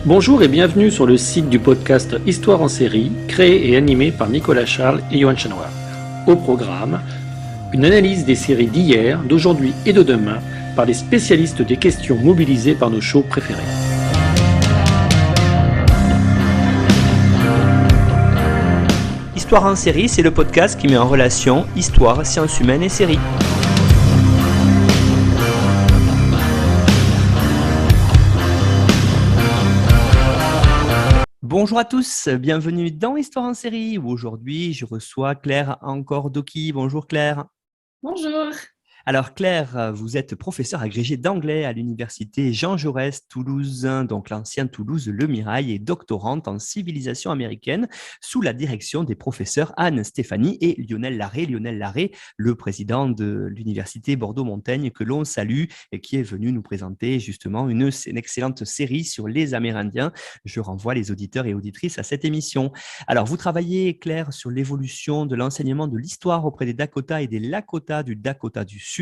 Bonjour et bienvenue sur le site du podcast Histoire en série, créé et animé par Nicolas Charles et Johan Chanoir. Au programme, une analyse des séries d'hier, d'aujourd'hui et de demain par les spécialistes des questions mobilisées par nos shows préférés. Histoire en série, c'est le podcast qui met en relation histoire, sciences humaines et séries. Bonjour à tous, bienvenue dans Histoire en série où aujourd'hui je reçois Claire Ancordoki. Bonjour Claire. Bonjour. Alors Claire, vous êtes professeure agrégée d'anglais à l'université Jean Jaurès Toulouse, donc l'ancienne Toulouse Le Mirail, et doctorante en civilisation américaine sous la direction des professeurs Anne Stéphanie et Lionel Larrey. Lionel Larrey, le président de l'université Bordeaux-Montaigne que l'on salue et qui est venu nous présenter justement une excellente série sur les Amérindiens. Je renvoie les auditeurs et auditrices à cette émission. Alors vous travaillez Claire sur l'évolution de l'enseignement de l'histoire auprès des Dakota et des Lakota du Dakota du Sud.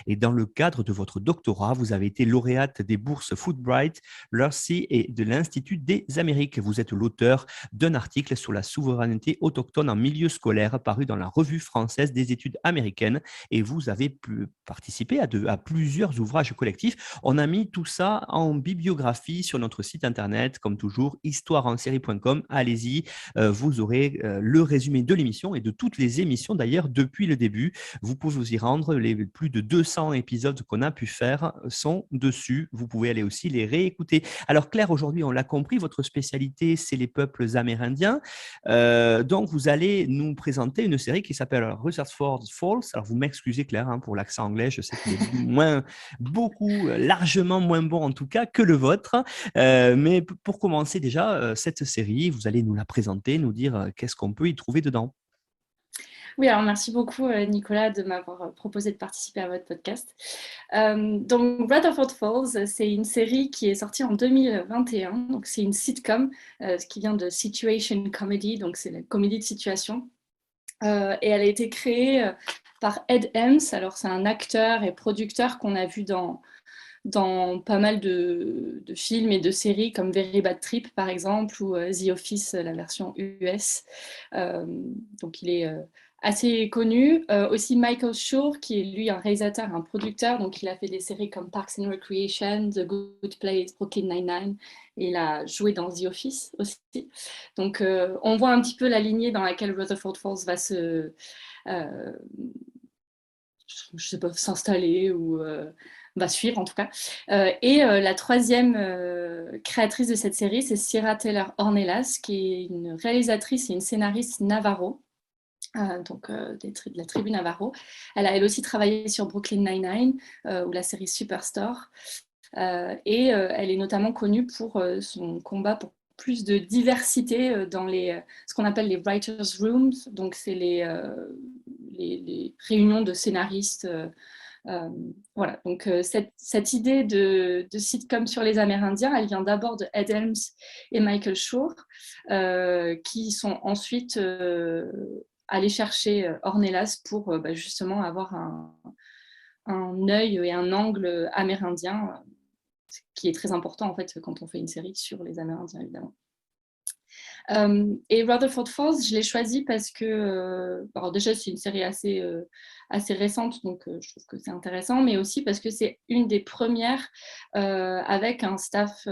Et dans le cadre de votre doctorat, vous avez été lauréate des bourses Fulbright, Lucy et de l'Institut des Amériques. Vous êtes l'auteur d'un article sur la souveraineté autochtone en milieu scolaire paru dans la Revue française des études américaines et vous avez participé à plusieurs ouvrages collectifs. On a mis tout ça en bibliographie sur notre site internet, comme toujours, histoireensérie.com. Allez-y, vous aurez le résumé de l'émission et de toutes les émissions d'ailleurs depuis le début. Vous pouvez vous y rendre, les plus de 200 épisodes qu'on a pu faire sont dessus. Vous pouvez aller aussi les réécouter. Alors Claire, aujourd'hui, on l'a compris, votre spécialité, c'est les peuples amérindiens. Donc, vous allez nous présenter une série qui s'appelle Rutherford Falls. Alors, vous m'excusez Claire pour l'accent anglais. Je sais qu'il est largement moins bon en tout cas que le vôtre. Mais pour commencer déjà, cette série, vous allez nous la présenter, nous dire qu'est-ce qu'on peut y trouver dedans. Oui, alors merci beaucoup Nicolas de m'avoir proposé de participer à votre podcast. Donc Rutherford Falls, c'est une série qui est sortie en 2021. Donc c'est une sitcom qui vient de Situation Comedy, donc c'est la comédie de situation. Et elle a été créée par Ed Helms. Alors c'est un acteur et producteur qu'on a vu dans pas mal de films et de séries comme Very Bad Trip par exemple ou The Office, la version US. Donc il est assez connu. Aussi Michael Schur, qui est lui un réalisateur, un producteur, donc il a fait des séries comme Parks and Recreation, The Good Place, Brooklyn Nine-Nine, et il a joué dans The Office aussi. Donc on voit un petit peu la lignée dans laquelle Rutherford Falls va je sais pas, s'installer ou va suivre en tout cas. Et la troisième créatrice de cette série, c'est Sierra Taylor Ornelas, qui est une réalisatrice et une scénariste Navarro. De la tribu Navarro. Elle a elle aussi travaillé sur Brooklyn Nine-Nine ou la série Superstore. Et elle est notamment connue pour son combat pour plus de diversité dans ce qu'on appelle les writers' rooms. Donc, c'est les réunions de scénaristes. Voilà, donc cette idée de sitcom sur les Amérindiens, elle vient d'abord de Ed Helms et Michael Schur, qui sont ensuite allés chercher Ornelas pour justement avoir un œil et un angle amérindien, qui est très important en fait quand on fait une série sur les Amérindiens évidemment. Et Rutherford Falls, je l'ai choisi parce que, alors déjà c'est une série assez récente, donc je trouve que c'est intéressant, mais aussi parce que c'est une des premières avec un staff,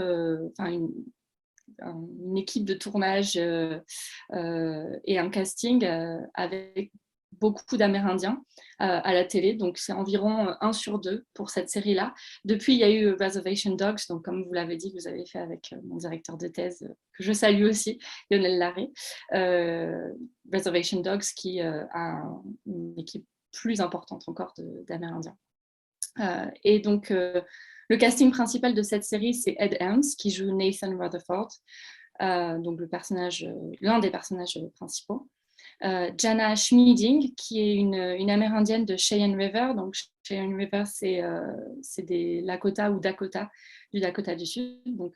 une équipe de tournage et un casting avec beaucoup d'Amérindiens à la télé, donc c'est environ 1 sur 2 pour cette série-là. Depuis, il y a eu Reservation Dogs, donc comme vous l'avez dit, vous avez fait avec mon directeur de thèse, que je salue aussi, Lionel Larrey, Reservation Dogs qui a une équipe plus importante encore d'Amérindiens. Et donc, le casting principal de cette série, c'est Ed Helms, qui joue Nathan Rutherford, donc l'un des personnages principaux. Jana Schmieding, qui est une Amérindienne de Cheyenne River. Donc, Cheyenne River, c'est des Lakota ou Dakota, du Dakota du Sud, donc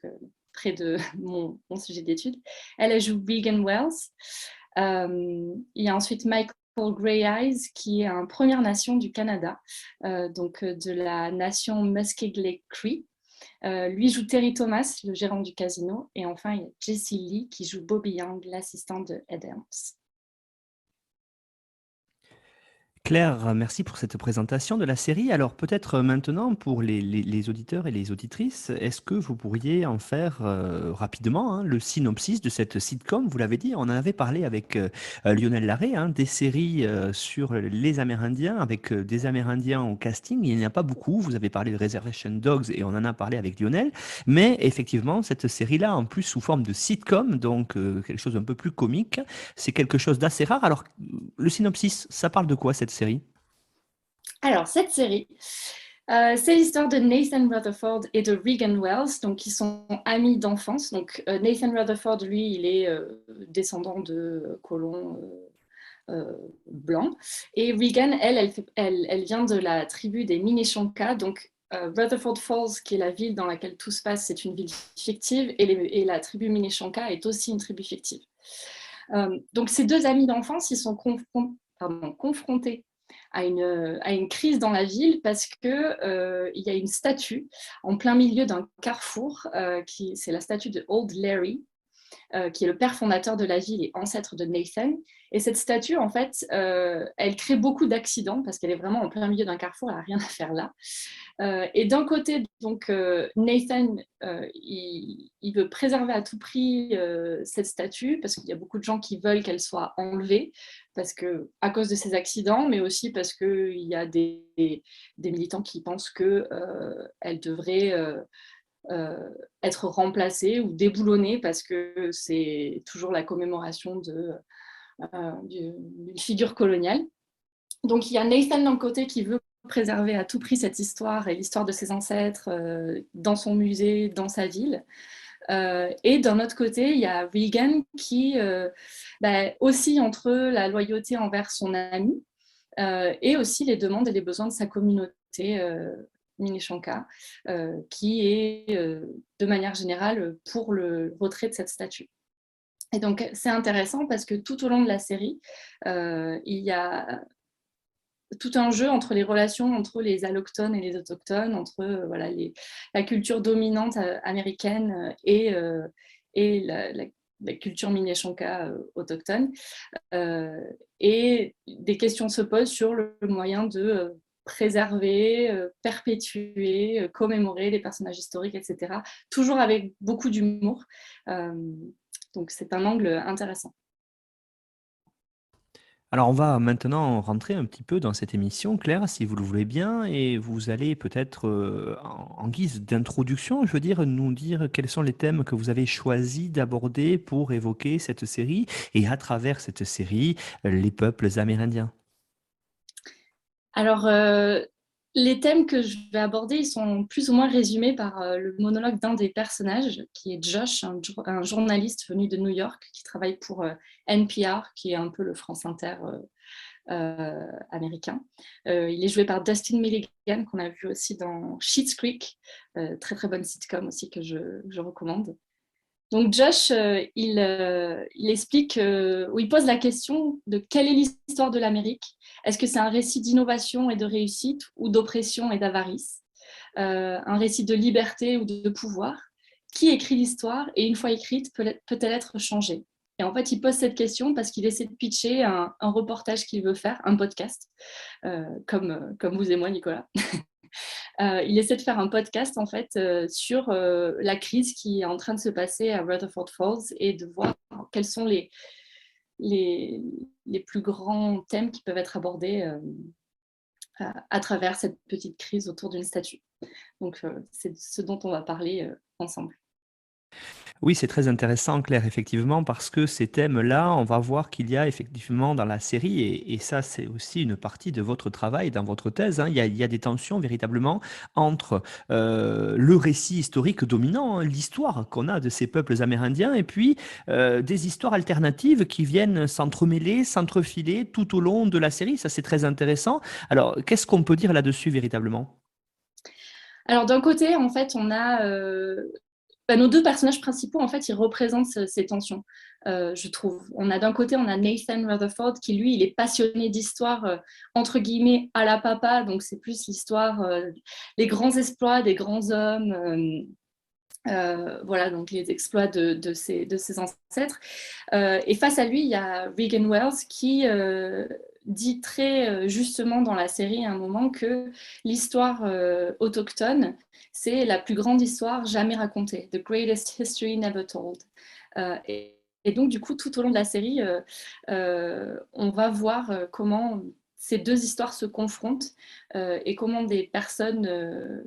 près de mon sujet d'étude. Elle joue Regan Wells. Il y a ensuite Michael Grey Eyes, qui est un Première Nation du Canada, donc de la nation Muskegee Cree. Lui joue Terry Thomas, le gérant du casino. Et enfin, il y a Jessie Lee qui joue Bobby Young, l'assistante de Ed Helms. Claire, merci pour cette présentation de la série. Alors peut-être maintenant pour les auditeurs et les auditrices, est-ce que vous pourriez en faire rapidement le synopsis de cette sitcom? Vous l'avez dit, on en avait parlé avec Lionel Larrey, des séries sur les Amérindiens, avec des Amérindiens au casting. Il n'y en a pas beaucoup. Vous avez parlé de Reservation Dogs et on en a parlé avec Lionel. Mais effectivement, cette série-là, en plus sous forme de sitcom, donc quelque chose d'un peu plus comique, c'est quelque chose d'assez rare. Alors le synopsis, ça parle de quoi cette série? Alors, cette série, c'est l'histoire de Nathan Rutherford et de Regan Wells, donc qui sont amis d'enfance. Donc, Nathan Rutherford, lui, il est descendant de colons blancs. Et Regan, elle vient de la tribu des Minnetonka. Donc, Rutherford Falls, qui est la ville dans laquelle tout se passe, c'est une ville fictive. Et la tribu Minnetonka est aussi une tribu fictive. Donc, ces deux amis d'enfance, ils sont confrontés à une crise dans la ville parce qu'il y a une statue en plein milieu d'un carrefour, c'est la statue de Old Larry, qui est le père fondateur de la ville et ancêtre de Nathan. Et cette statue, en fait, elle crée beaucoup d'accidents parce qu'elle est vraiment en plein milieu d'un carrefour, elle n'a rien à faire là. Et d'un côté, donc, Nathan, il veut préserver à tout prix cette statue parce qu'il y a beaucoup de gens qui veulent qu'elle soit enlevée à cause de ces accidents, mais aussi parce qu'il y a des militants qui pensent qu'elle devrait être remplacée ou déboulonnée parce que c'est toujours la commémoration d'une figure coloniale. Donc, il y a Nathan d'un côté qui veut préserver à tout prix cette histoire et l'histoire de ses ancêtres dans son musée, dans sa ville. Et d'un autre côté, il y a Regan qui oscille entre la loyauté envers son ami et aussi les demandes et les besoins de sa communauté Minnetonka, qui est de manière générale pour le retrait de cette statue. Et donc, c'est intéressant parce que tout au long de la série, il y a tout un jeu entre les relations entre les allochtones et les autochtones, entre la culture dominante américaine et la culture Minnetonka autochtone. Et des questions se posent sur le moyen de préserver, perpétuer, commémorer les personnages historiques, etc. Toujours avec beaucoup d'humour. Donc c'est un angle intéressant. Alors, on va maintenant rentrer un petit peu dans cette émission, Claire, si vous le voulez bien, et vous allez peut-être, en guise d'introduction, je veux dire, nous dire quels sont les thèmes que vous avez choisi d'aborder pour évoquer cette série, et à travers cette série, les peuples amérindiens. Alors, les thèmes que je vais aborder, ils sont plus ou moins résumés par le monologue d'un des personnages, qui est Josh, un journaliste venu de New York, qui travaille pour NPR, qui est un peu le France Inter américain. Il est joué par Dustin Milligan, qu'on a vu aussi dans Schitt's Creek, très très bonne sitcom aussi que je recommande. Donc Josh, il explique, ou il pose la question de quelle est l'histoire de l'Amérique. Est-ce que c'est un récit d'innovation et de réussite ou d'oppression et d'avarice? Un récit de liberté ou de pouvoir? Qui écrit l'histoire et une fois écrite peut-elle être changée? Et en fait, il pose cette question parce qu'il essaie de pitcher un reportage qu'il veut faire, un podcast, comme vous et moi, Nicolas. Il essaie de faire un podcast en fait sur la crise qui est en train de se passer à Rutherford Falls et de voir quels sont les plus grands thèmes qui peuvent être abordés à travers cette petite crise autour d'une statue. Donc c'est ce dont on va parler ensemble. Oui, c'est très intéressant, Claire, effectivement, parce que ces thèmes-là, on va voir qu'il y a effectivement dans la série, et ça, c'est aussi une partie de votre travail, dans votre thèse, il y a des tensions véritablement entre le récit historique dominant, l'histoire qu'on a de ces peuples amérindiens, et puis des histoires alternatives qui viennent s'entremêler, s'entrefiler tout au long de la série. Ça, c'est très intéressant. Alors, qu'est-ce qu'on peut dire là-dessus véritablement? Alors d'un côté, en fait, on a nos deux personnages principaux, en fait, ils représentent ces tensions, je trouve. D'un côté, on a Nathan Rutherford qui, lui, il est passionné d'histoire, entre guillemets, à la papa. Donc, c'est plus l'histoire, les grands exploits des grands hommes. Voilà, donc les exploits de ses ancêtres. Et face à lui, il y a Regan Wells qui dit très justement dans la série à un moment que l'histoire autochtone, c'est la plus grande histoire jamais racontée, the greatest history never told. Et donc, du coup, tout au long de la série, on va voir comment ces deux histoires se confrontent et comment des personnes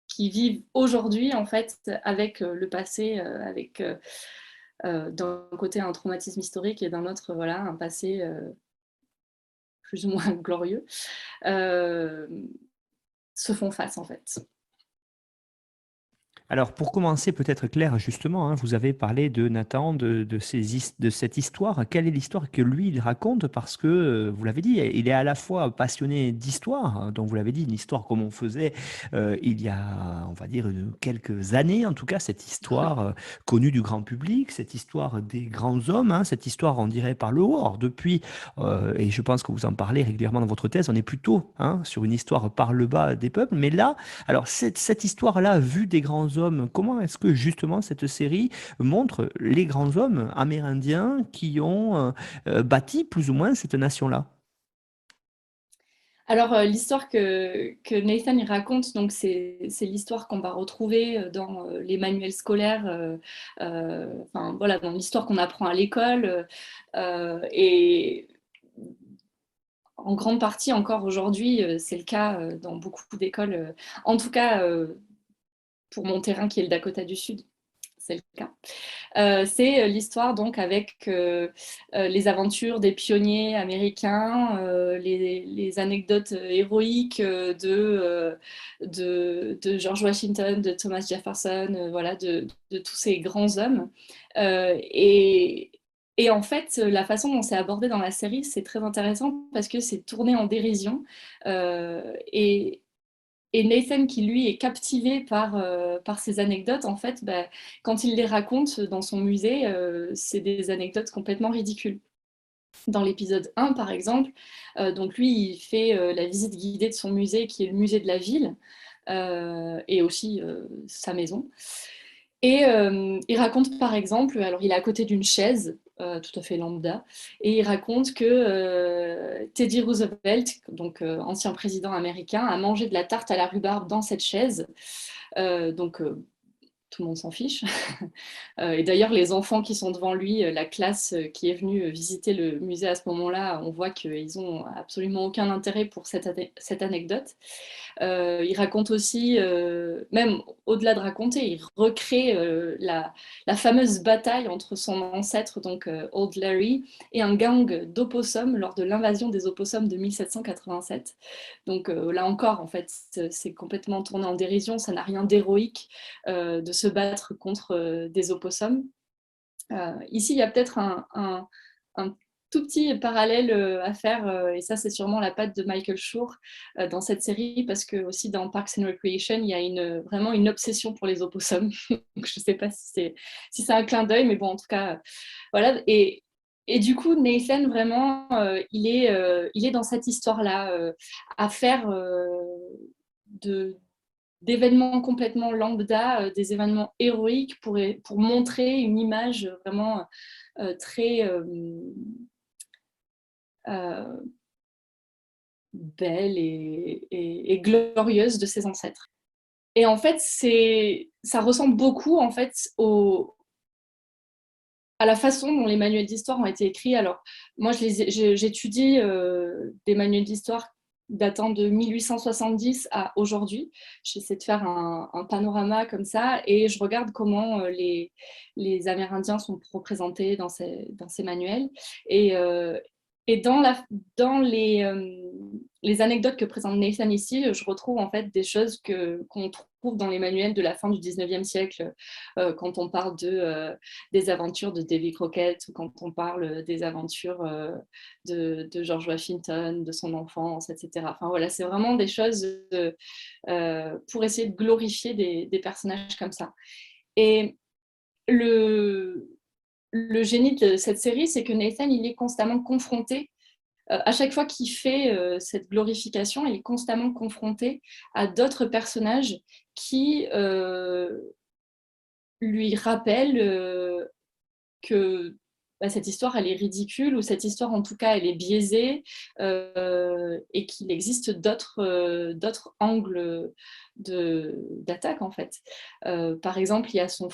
qui vivent aujourd'hui, en fait, avec le passé, avec d'un côté un traumatisme historique et d'un autre, voilà, un passé plus ou moins glorieux, euh, se font face, en fait. Alors, pour commencer, peut-être Claire, justement, hein, vous avez parlé de Nathan, de cette histoire. Quelle est l'histoire que lui, il raconte? Parce que, vous l'avez dit, il est à la fois passionné d'histoire, hein, donc vous l'avez dit, une histoire comme on faisait il y a, on va dire, quelques années, en tout cas, cette histoire connue du grand public, cette histoire des grands hommes, hein, cette histoire, on dirait, par le haut. Or, depuis, et je pense que vous en parlez régulièrement dans votre thèse, on est plutôt hein, sur une histoire par le bas des peuples, mais là, alors, cette histoire-là, vue des grands hommes, comment est-ce que justement cette série montre les grands hommes amérindiens qui ont bâti plus ou moins cette nation-là? Alors, l'histoire que Nathan il raconte, donc c'est l'histoire qu'on va retrouver dans les manuels scolaires, enfin voilà, dans l'histoire qu'on apprend à l'école. Et en grande partie encore aujourd'hui, c'est le cas dans beaucoup d'écoles. En tout cas, pour mon terrain qui est le Dakota du Sud, c'est le cas. C'est l'histoire donc avec les aventures des pionniers américains, les anecdotes héroïques de George Washington, de Thomas Jefferson, voilà, de tous ces grands hommes. Et en fait, la façon dont c'est abordé dans la série, c'est très intéressant parce que c'est tourné en dérision. Et Nathan, qui lui est captivé par ces anecdotes, en fait, bah, quand il les raconte dans son musée, c'est des anecdotes complètement ridicules. Dans l'épisode 1, par exemple, donc lui, il fait la visite guidée de son musée, qui est le musée de la ville, et aussi sa maison. Et il raconte par exemple, alors il est à côté d'une chaise, tout à fait lambda, et il raconte que Teddy Roosevelt, donc ancien président américain, a mangé de la tarte à la rhubarbe dans cette chaise. Donc tout le monde s'en fiche. Et d'ailleurs, les enfants qui sont devant lui, la classe qui est venue visiter le musée à ce moment-là, on voit qu'ils n'ont absolument aucun intérêt pour cette anecdote. Il raconte aussi, même au-delà de raconter, il recrée la fameuse bataille entre son ancêtre, donc Old Larry, et un gang d'opossums lors de l'invasion des opossums de 1787. Donc là encore, en fait, c'est complètement tourné en dérision, ça n'a rien d'héroïque de se battre contre des opossums. Ici, il y a peut-être un tout petit parallèle à faire, et ça c'est sûrement la patte de Michael Schur dans cette série, parce que aussi dans Parks and Recreation, il y a vraiment une obsession pour les opossums. Donc, je ne sais pas si c'est un clin d'œil, mais bon, en tout cas, voilà. Et du coup, Nathan, vraiment, il est dans cette histoire-là, à faire d'événements complètement lambda, des événements héroïques pour montrer une image vraiment très euh, belle et glorieuse de ses ancêtres. Et en fait, ça ressemble beaucoup en fait à la façon dont les manuels d'histoire ont été écrits. Alors, moi, j'étudie des manuels d'histoire datant de 1870 à aujourd'hui. J'essaie de faire un panorama comme ça et je regarde comment les Amérindiens sont représentés dans ces manuels. Et, et dans les anecdotes que présente Nathan ici, je retrouve en fait des choses qu'on trouve dans les manuels de la fin du 19e siècle, quand on parle des aventures de Davy Crockett ou quand on parle des aventures de George Washington, de son enfance, etc. Enfin voilà, c'est vraiment des choses pour essayer de glorifier des personnages comme ça. Et le génie de cette série, c'est que Nathan, il est constamment confronté, à chaque fois qu'il fait cette glorification, il est constamment confronté à d'autres personnages qui lui rappellent que cette histoire, elle est ridicule, ou cette histoire, en tout cas, elle est biaisée, et qu'il existe d'autres angles d'attaque, en fait. Par exemple, il y a son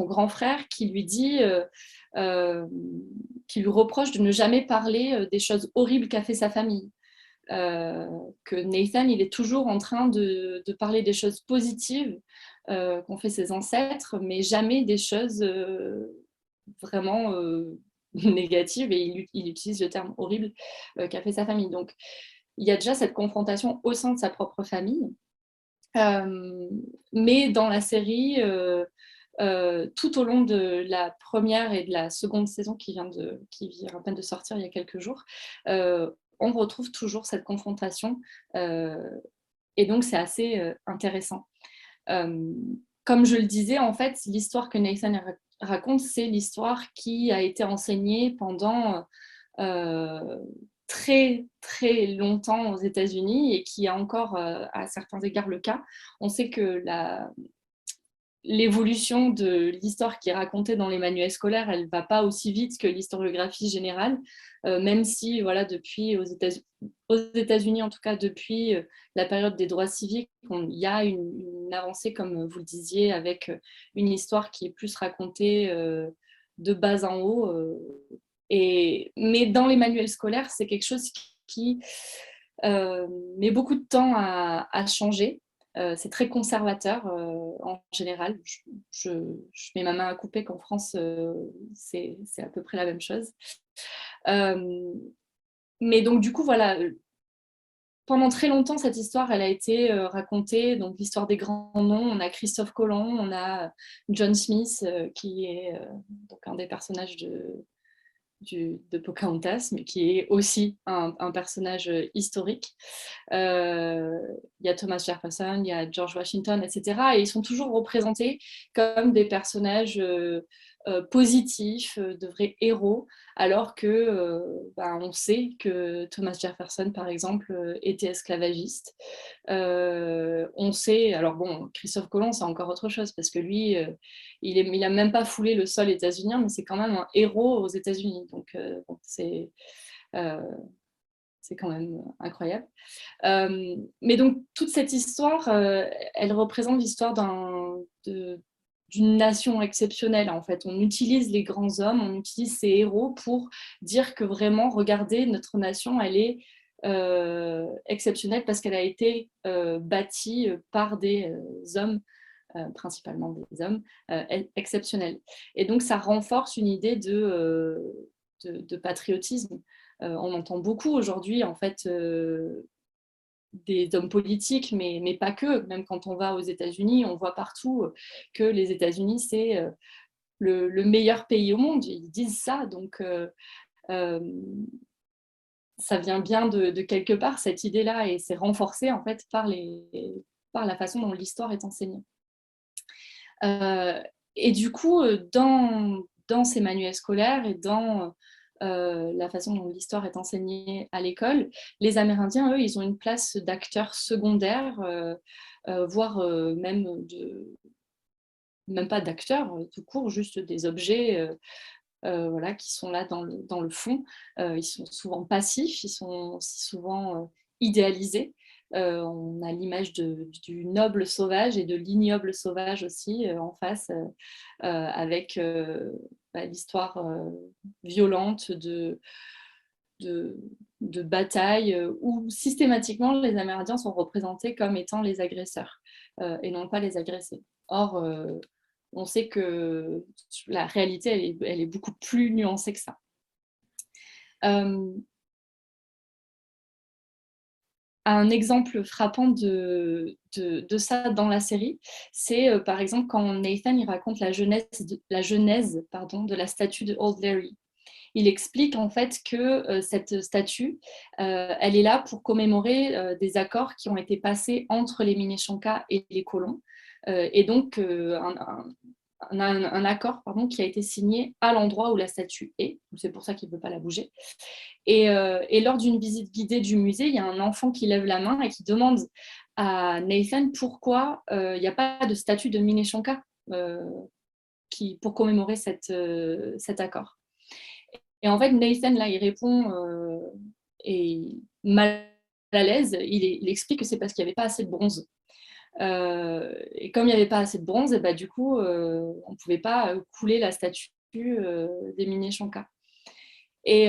grand frère, qui lui dit, qui lui reproche de ne jamais parler des choses horribles qu'a fait sa famille. Que Nathan, il est toujours en train de parler des choses positives qu'ont fait ses ancêtres, mais jamais des choses vraiment négatives, et il utilise le terme horrible qu'a fait sa famille. Donc, il y a déjà cette confrontation au sein de sa propre famille. Mais dans la série, tout au long de la première et de la seconde saison qui vient à peine de sortir il y a quelques jours, on retrouve toujours cette confrontation, et donc c'est assez intéressant. Comme je le disais, en fait, l'histoire que Nathan raconte, c'est l'histoire qui a été enseignée pendant très très longtemps aux États-Unis, et qui est encore à certains égards le cas. On sait que l'évolution de l'histoire qui est racontée dans les manuels scolaires, elle ne va pas aussi vite que l'historiographie générale, même si, voilà, depuis aux États-Unis, en tout cas depuis la période des droits civiques, il y a une avancée, comme vous le disiez, avec une histoire qui est plus racontée de bas en haut. Mais dans les manuels scolaires, c'est quelque chose qui met beaucoup de temps à changer. C'est très conservateur en général. Je mets ma main à couper qu'en France, c'est à peu près la même chose. Mais donc, du coup, voilà, pendant très longtemps, cette histoire, elle a été racontée. Donc, l'histoire des grands noms, on a Christophe Colomb, on a John Smith, qui est donc un des personnages de Pocahontas, mais qui est aussi un personnage historique. Il y a Thomas Jefferson, il y a George Washington, etc. Et ils sont toujours représentés comme des personnages positifs, de vrais héros, alors que on sait que Thomas Jefferson, par exemple, était esclavagiste. On sait, alors bon, Christophe Colomb, c'est encore autre chose, parce que lui, il n'a même pas foulé le sol états-unien, mais c'est quand même un héros aux États-Unis. Donc, bon, c'est quand même incroyable. Mais donc, toute cette histoire, elle représente l'histoire d'une nation exceptionnelle, en fait. On utilise les grands hommes, on utilise ces héros pour dire que vraiment, regardez, notre nation, elle est exceptionnelle parce qu'elle a été bâtie par des hommes, principalement des hommes, exceptionnels. Et donc, ça renforce une idée de patriotisme. On entend beaucoup aujourd'hui, en fait, des hommes politiques, mais pas que. Même quand on va aux États-Unis, on voit partout que les États-Unis, c'est le meilleur pays au monde. Ils disent ça, donc ça vient bien de quelque part, cette idée-là, et c'est renforcé, en fait, par la façon dont l'histoire est enseignée. Et du coup, dans ces manuels scolaires et dans la façon dont l'histoire est enseignée à l'école, les Amérindiens, eux, ils ont une place d'acteurs secondaires, voire même pas d'acteurs, tout court, juste des objets voilà, qui sont là dans le fond. Ils sont souvent passifs, ils sont aussi souvent idéalisés. On a l'image du noble sauvage et de l'ignoble sauvage aussi en face, avec l'histoire violente de batailles où systématiquement les Amérindiens sont représentés comme étant les agresseurs et non pas les agressés. Or, on sait que la réalité, elle est beaucoup plus nuancée que ça. Un exemple frappant de ça dans la série, c'est par exemple quand Nathan il raconte la genèse de la statue de Old Larry. Il explique en fait que cette statue, elle est là pour commémorer des accords qui ont été passés entre les Minneshankas et les colons. Et donc, un accord qui a été signé à l'endroit où la statue est. C'est pour ça qu'il ne veut pas la bouger. Et lors d'une visite guidée du musée, il y a un enfant qui lève la main et qui demande à Nathan pourquoi il n'y a pas de statue de Minneshanka pour commémorer cet accord. Et en fait, Nathan, là, il répond et mal à l'aise, il explique que c'est parce qu'il n'y avait pas assez de bronze. Et comme il n'y avait pas assez de bronze, et bah, du coup, on ne pouvait pas couler la statue des Minneshanka. Et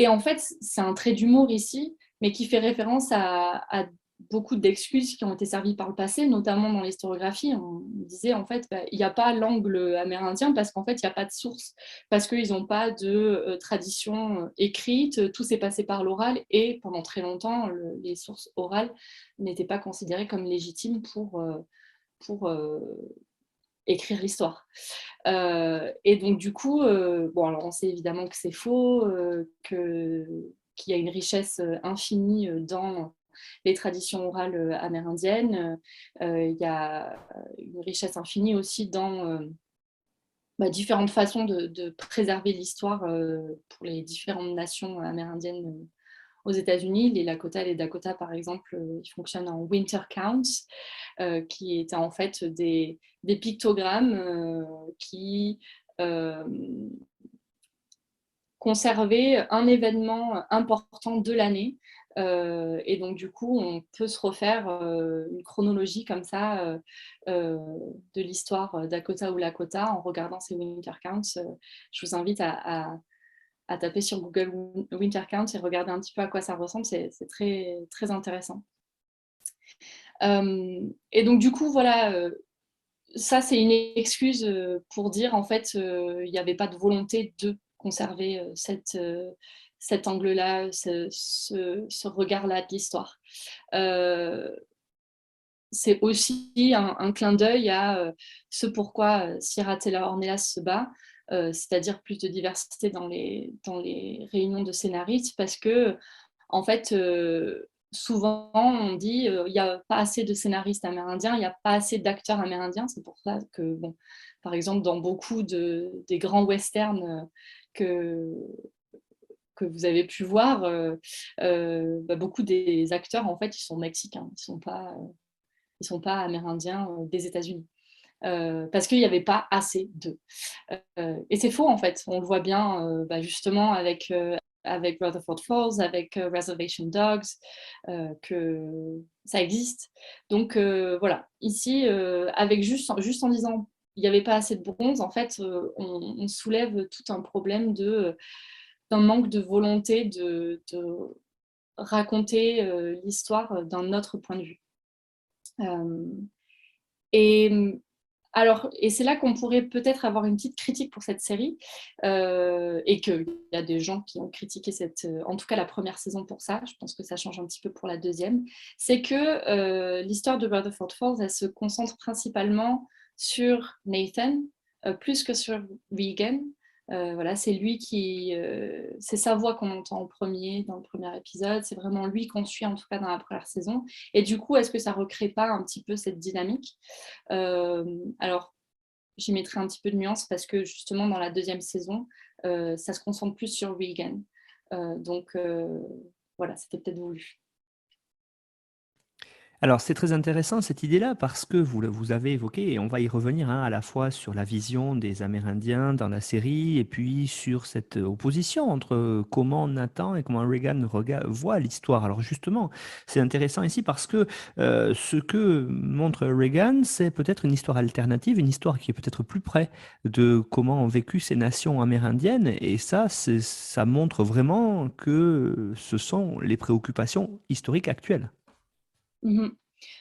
en fait, c'est un trait d'humour ici, mais qui fait référence à beaucoup d'excuses qui ont été servies par le passé, notamment dans l'historiographie. On disait, en fait, il n'y a pas l'angle amérindien parce qu'en fait, il n'y a pas de source, parce qu'ils n'ont pas de tradition écrite, tout s'est passé par l'oral, et pendant très longtemps, les sources orales n'étaient pas considérées comme légitimes pour écrire l'histoire. Et donc, du coup, alors on sait évidemment que c'est faux, qu'il y a une richesse infinie dans les traditions orales amérindiennes. Il y a une richesse infinie aussi dans différentes façons de préserver l'histoire pour les différentes nations amérindiennes aux États-Unis. Les Lakota et les Dakota, par exemple, ils fonctionnent en winter counts, qui étaient en fait des pictogrammes qui conservaient un événement important de l'année. Et donc, du coup, on peut se refaire une chronologie comme ça de l'histoire Dakota ou Lakota en regardant ces winter counts. Je vous invite à taper sur Google Winter Count et regarder un petit peu à quoi ça ressemble. C'est très, très intéressant. Et donc, du coup, voilà, ça, c'est une excuse pour dire, en fait, il n'y avait pas de volonté de conserver cet angle-là, ce regard-là de l'histoire. C'est aussi un clin d'œil à ce pourquoi Sierra Taylor Ornelas se bat, c'est-à-dire plus de diversité dans les réunions de scénaristes, parce que, en fait, souvent on dit il n'y a pas assez de scénaristes amérindiens, il n'y a pas assez d'acteurs amérindiens. C'est pour ça que, bon, par exemple, dans beaucoup des grands westerns que vous avez pu voir, beaucoup des acteurs, en fait, ils sont mexicains, ils ne sont pas amérindiens des États-Unis. Parce qu'il n'y avait pas assez d'eux. Et c'est faux, en fait. On le voit bien justement avec Rutherford Falls, avec Reservation Dogs, que ça existe. Donc voilà, ici, avec juste en disant il n'y avait pas assez de bronze, en fait, on soulève tout un problème d'un manque de volonté de raconter l'histoire d'un autre point de vue. Et et c'est là qu'on pourrait peut-être avoir une petite critique pour cette série, et qu'il y a des gens qui ont critiqué en tout cas la première saison pour ça. Je pense que ça change un petit peu pour la deuxième. C'est que l'histoire de Rutherford Falls, elle se concentre principalement sur Nathan, plus que sur Regan. Voilà, c'est lui c'est sa voix qu'on entend dans le premier épisode. C'est vraiment lui qu'on suit, en tout cas dans la première saison. Et du coup, est-ce que ça recrée pas un petit peu cette dynamique ? Alors, j'y mettrai un petit peu de nuance parce que justement, dans la deuxième saison, ça se concentre plus sur Regan. Donc, voilà, c'était peut-être voulu. Alors, c'est très intéressant cette idée-là parce que vous avez évoqué, et on va y revenir à la fois sur la vision des Amérindiens dans la série et puis sur cette opposition entre comment Nathan et comment Regan voient l'histoire. Alors justement, c'est intéressant ici parce que ce que montre Regan, c'est peut-être une histoire alternative, une histoire qui est peut-être plus près de comment ont vécu ces nations amérindiennes. Et ça montre vraiment que ce sont les préoccupations historiques actuelles. Mm-hmm.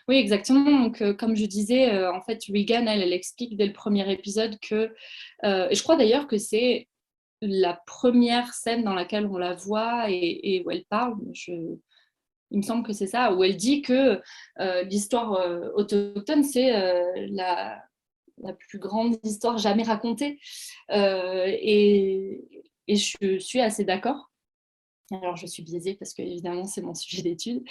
Oui, exactement. Donc, comme je disais, en fait, Regan, elle explique dès le premier épisode que, et je crois d'ailleurs que c'est la première scène dans laquelle on la voit et où elle parle, il me semble que c'est ça, où elle dit que l'histoire autochtone, c'est la plus grande histoire jamais racontée. Et je suis assez d'accord. Alors, je suis biaisée parce que, évidemment, c'est mon sujet d'étude.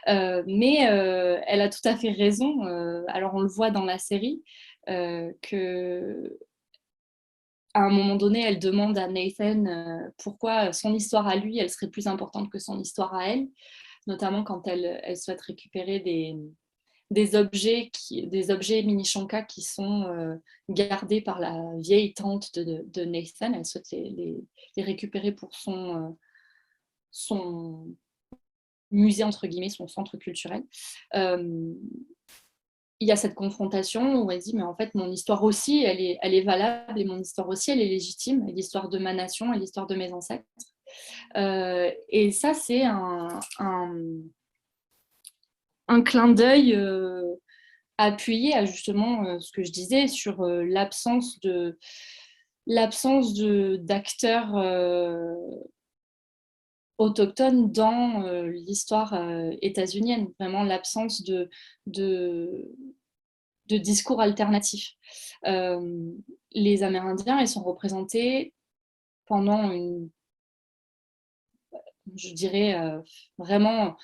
Mais elle a tout à fait raison. Alors, on le voit dans la série. que à un moment donné, elle demande à Nathan pourquoi son histoire à lui, elle serait plus importante que son histoire à elle, notamment quand elle souhaite récupérer des objets mini-Shanka qui sont gardés par la vieille tante de Nathan. Elle souhaite les récupérer pour son musée, entre guillemets, son centre culturel. Il y a cette confrontation où elle dit mais en fait mon histoire aussi elle est valable et mon histoire aussi elle est légitime, et l'histoire de ma nation et l'histoire de mes ancêtres. Et ça c'est un clin d'œil appuyé à justement ce que je disais sur l'absence d'acteurs autochtones dans l'histoire états-unienne, vraiment l'absence de discours alternatifs. Les Amérindiens, ils sont représentés pendant je dirais vraiment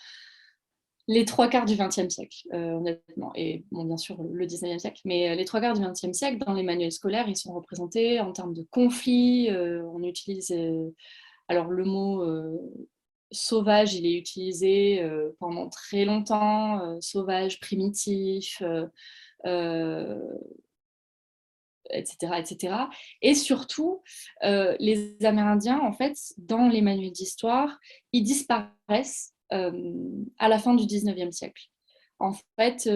les 3/4 du XXe siècle, honnêtement, et bon, bien sûr le XIXe siècle, mais les 3/4 du XXe siècle, dans les manuels scolaires, ils sont représentés en termes de conflits. On utilise alors le mot sauvage, il est utilisé pendant très longtemps, sauvage, primitif, etc., etc. Et surtout, les Amérindiens, en fait, dans les manuels d'histoire, ils disparaissent à la fin du 19e siècle. En fait,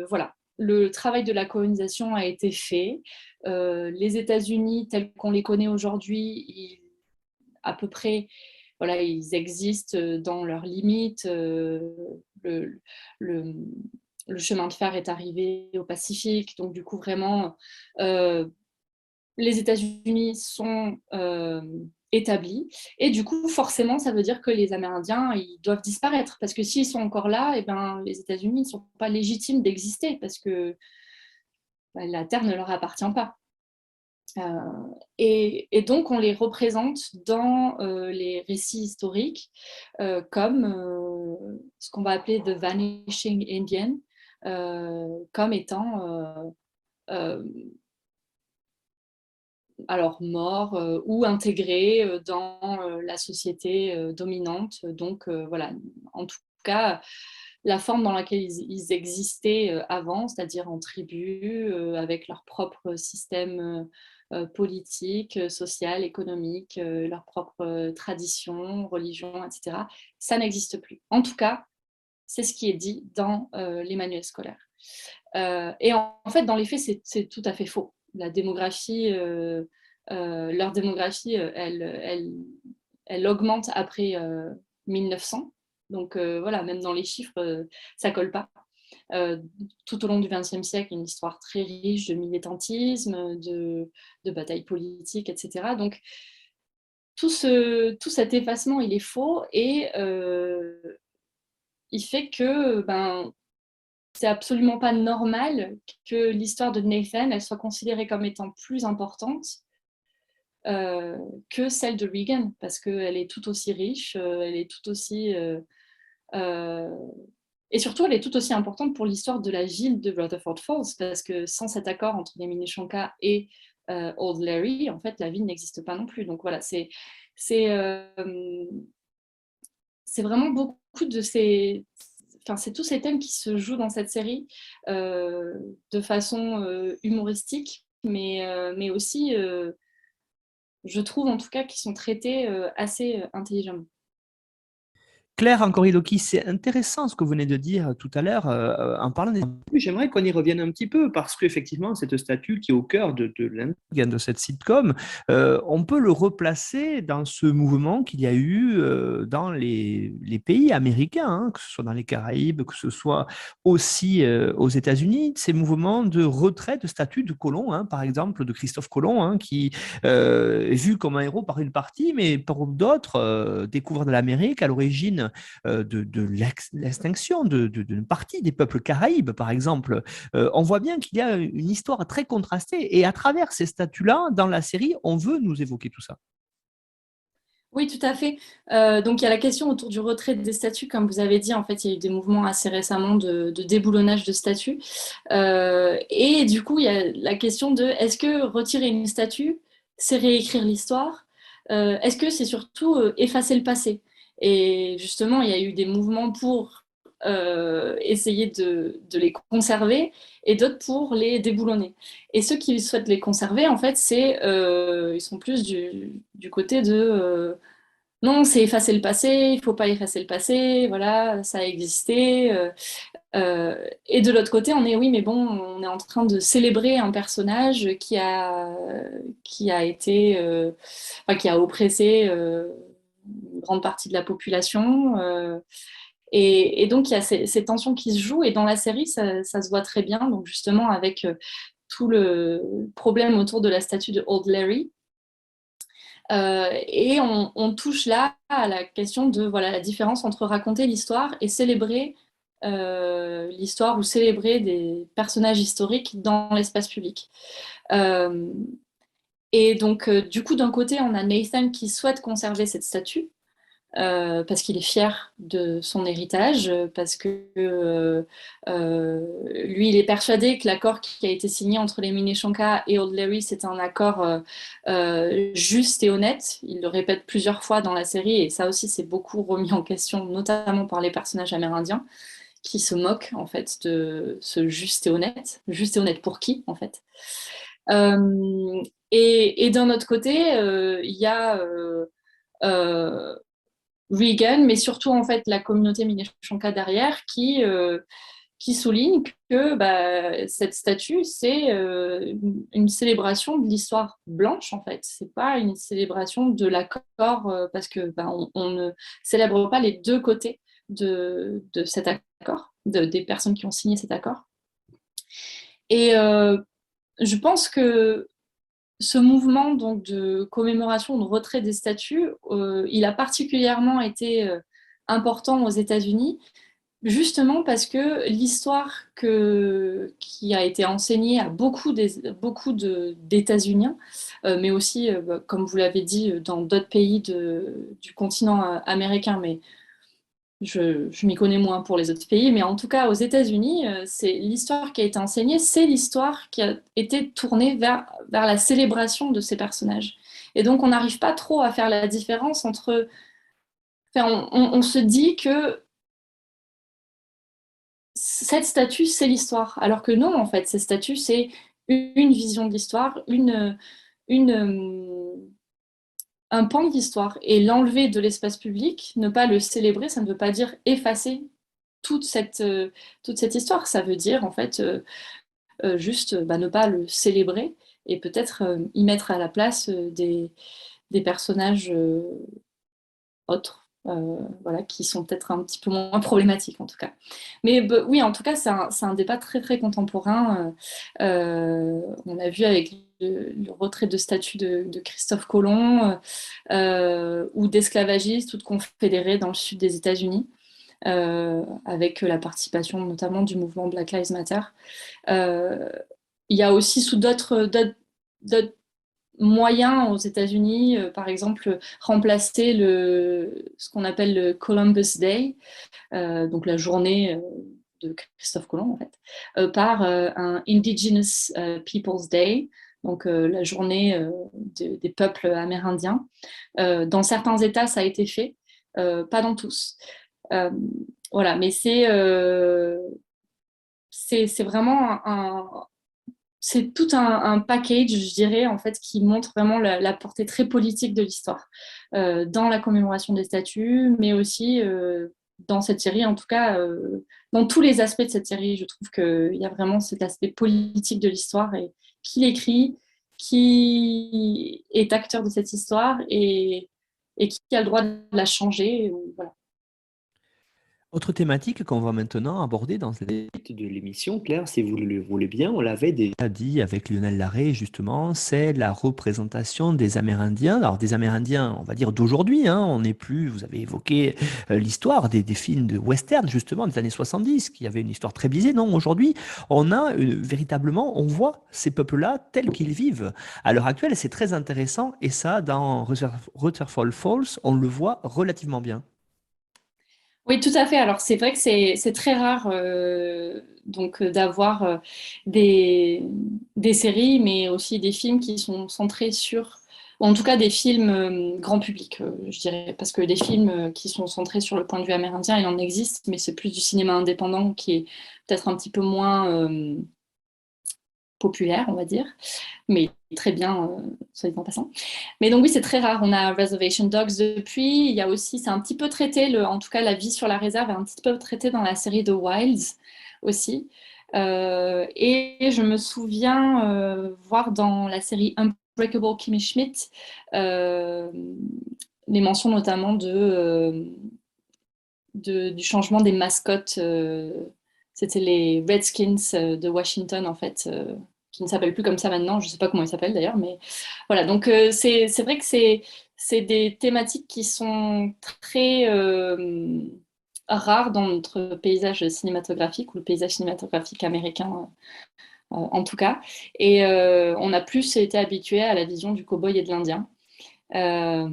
voilà, le travail de la colonisation a été fait. Les États-Unis, tels qu'on les connaît aujourd'hui, à peu près, voilà, ils existent dans leurs limites. Le, le chemin de fer est arrivé au Pacifique, donc du coup vraiment les États-Unis sont établis, et du coup forcément ça veut dire que les Amérindiens ils doivent disparaître, parce que s'ils sont encore là, et ben, les États-Unis ne sont pas légitimes d'exister, parce que la terre ne leur appartient pas. Et donc on les représente dans les récits historiques comme ce qu'on va appeler The Vanishing Indian, comme étant alors morts ou intégrés dans la société dominante. Donc voilà, en tout cas, la forme dans laquelle ils existaient avant, c'est-à-dire en tribu, avec leur propre système politique, social, économique, leurs propres traditions, religions, etc., ça n'existe plus. En tout cas, c'est ce qui est dit dans les manuels scolaires. Et en fait, dans les faits, c'est tout à fait faux. La démographie, leur démographie, elle augmente après 1900. Donc voilà, même dans les chiffres, ça colle pas. Tout au long du XXe siècle, une histoire très riche de militantisme, de batailles politiques, etc. Donc tout cet effacement, il est faux, et il fait que c'est absolument pas normal que l'histoire de Nathan elle soit considérée comme étant plus importante que celle de Regan, parce qu'elle est tout aussi riche, elle est tout aussi... et surtout, elle est tout aussi importante pour l'histoire de la ville de Rutherford Falls, parce que sans cet accord entre les Minneshanka et Old Larry, en fait, la ville n'existe pas non plus. Donc voilà, c'est vraiment beaucoup de ces... Enfin, c'est tous ces thèmes qui se jouent dans cette série de façon humoristique, mais aussi, je trouve en tout cas, qu'ils sont traités assez intelligemment. Claire Ankorilloki, c'est intéressant ce que vous venez de dire tout à l'heure en parlant des... J'aimerais qu'on y revienne un petit peu parce qu'effectivement, cette statue qui est au cœur de l'intrigue de cette sitcom, on peut le replacer dans ce mouvement qu'il y a eu dans les pays américains, hein, que ce soit dans les Caraïbes, que ce soit aussi aux États-Unis, ces mouvements de retrait de statut de Colomb, hein, par exemple de Christophe Colomb, hein, qui est vu comme un héros par une partie, mais pour d'autres découvre de l'Amérique à l'origine de l'extinction d'une partie des peuples caraïbes, par exemple. On voit bien qu'il y a une histoire très contrastée, et à travers ces statuts-là, dans la série, on veut nous évoquer tout ça. Oui, tout à fait. Donc, il y a la question autour du retrait des statuts. Comme vous avez dit, en fait, il y a eu des mouvements assez récemment de déboulonnage de statuts. Et du coup, il y a la question de est-ce que retirer une statue, c'est réécrire l'histoire? Est-ce que c'est surtout effacer le passé? Et justement, il y a eu des mouvements pour essayer de les conserver et d'autres pour les déboulonner. Et ceux qui souhaitent les conserver, en fait, ils sont plus du côté de non, c'est effacer le passé, il faut pas effacer le passé, voilà, ça a existé. Et de l'autre côté, on est oui, mais bon, on est en train de célébrer un personnage qui a été, enfin, qui a oppressé une grande partie de la population. Et donc, il y a ces tensions qui se jouent. Et dans la série, ça se voit très bien. Donc, justement, avec tout le problème autour de la statue de Old Larry. Et on touche là à la question de voilà, la différence entre raconter l'histoire et célébrer l'histoire ou célébrer des personnages historiques dans l'espace public. Euh, et donc, du coup, d'un côté, on a Nathan qui souhaite conserver cette statue, parce qu'il est fier de son héritage, parce que lui, il est persuadé que l'accord qui a été signé entre les Minneshanka et Old Larry, c'est un accord juste et honnête. Il le répète plusieurs fois dans la série, et ça aussi, c'est beaucoup remis en question, notamment par les personnages amérindiens, qui se moquent en fait de ce juste et honnête. Juste et honnête pour qui, en fait? Et d'un autre côté, il y a euh, Reagan, mais surtout en fait la communauté Minneshanka derrière qui souligne que bah, cette statue, c'est une célébration de l'histoire blanche, en fait. C'est pas une célébration de l'accord, parce que bah, on ne célèbre pas les deux côtés de cet accord, des personnes qui ont signé cet accord. Et je pense que ce mouvement donc, de commémoration, de retrait des statues, il a particulièrement été important aux États-Unis, justement parce que l'histoire qui a été enseignée à beaucoup d'États-Uniens, mais aussi, bah, comme vous l'avez dit, dans d'autres pays du continent américain, mais je m'y connais moins pour les autres pays, mais en tout cas aux États-Unis, c'est l'histoire qui a été enseignée, c'est l'histoire qui a été tournée vers la célébration de ces personnages. Et donc on n'arrive pas trop à faire la différence entre... Enfin, on se dit que cette statue, c'est l'histoire, alors que non, en fait, cette statue, c'est une vision de l'histoire, une, un pan de l'histoire. Et l'enlever de l'espace public, ne pas le célébrer, ça ne veut pas dire effacer toute cette histoire. Ça veut dire, en fait, juste bah, ne pas le célébrer et peut-être y mettre à la place des personnages autres. Voilà, qui sont peut-être un petit peu moins problématiques en tout cas. Mais bah, oui, en tout cas, c'est un débat très très contemporain. On a vu avec le retrait de statut de Christophe Colomb ou d'esclavagistes ou de confédérés dans le sud des États-Unis, avec la participation notamment du mouvement Black Lives Matter. Il y a aussi sous d'autres moyens aux États-Unis, par exemple, remplacer ce qu'on appelle le Columbus Day, donc la journée de Christophe Colomb, en fait, par un Indigenous Peoples Day, donc la journée des peuples amérindiens. Dans certains États, ça a été fait, pas dans tous. Euh, voilà, mais c'est vraiment c'est tout un package, je dirais, en fait, qui montre vraiment la portée très politique de l'histoire, dans la commémoration des statues, mais aussi dans cette série, en tout cas, dans tous les aspects de cette série, je trouve qu'il y a vraiment cet aspect politique de l'histoire et qui l'écrit, qui est acteur de cette histoire et qui a le droit de la changer. Voilà. Autre thématique qu'on va maintenant aborder dans cette suite de l'émission, Claire, si vous le voulez bien, on l'avait déjà dit avec Lionel Larrey, justement, c'est la représentation des Amérindiens. Alors, des Amérindiens, on va dire d'aujourd'hui, hein, on n'est plus, vous avez évoqué l'histoire des films de western, justement, des années 70, qui avaient une histoire très biaisée. Non, aujourd'hui, on a véritablement, on voit ces peuples-là tels qu'ils vivent. À l'heure actuelle, c'est très intéressant, et ça, dans Rutherford Falls, on le voit relativement bien. Oui, tout à fait. Alors, c'est vrai que c'est très rare d'avoir des séries, mais aussi des films qui sont centrés sur, ou en tout cas des films grand public, je dirais, parce que des films qui sont centrés sur le point de vue amérindien, il en existe, mais c'est plus du cinéma indépendant qui est peut-être un petit peu moins populaire, on va dire, mais très bien, soit dit en passant. Mais donc oui, c'est très rare. On a Reservation Dogs depuis. Il y a aussi, c'est un petit peu traité, en tout cas la vie sur la réserve est un petit peu traité dans la série The Wilds aussi. Et je me souviens voir dans la série Unbreakable Kimmy Schmidt euh, les mentions notamment du changement des mascottes. C'était les Redskins de Washington, en fait, qui ne s'appellent plus comme ça maintenant. Je ne sais pas comment ils s'appellent d'ailleurs, mais voilà. Donc, c'est vrai que c'est des thématiques qui sont très rares dans notre paysage cinématographique ou le paysage cinématographique américain, en tout cas. Et on a plus été habitué à la vision du cow-boy et de l'Indien, euh,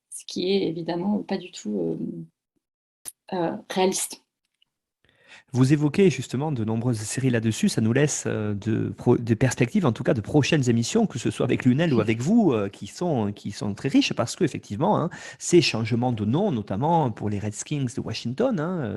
ce qui est évidemment pas du tout réaliste. Vous évoquez justement de nombreuses séries là-dessus, ça nous laisse des perspectives, en tout cas de prochaines émissions, que ce soit avec Lunel ou avec vous, qui sont très riches parce qu'effectivement, hein, ces changements de nom, notamment pour les Redskins de Washington, hein,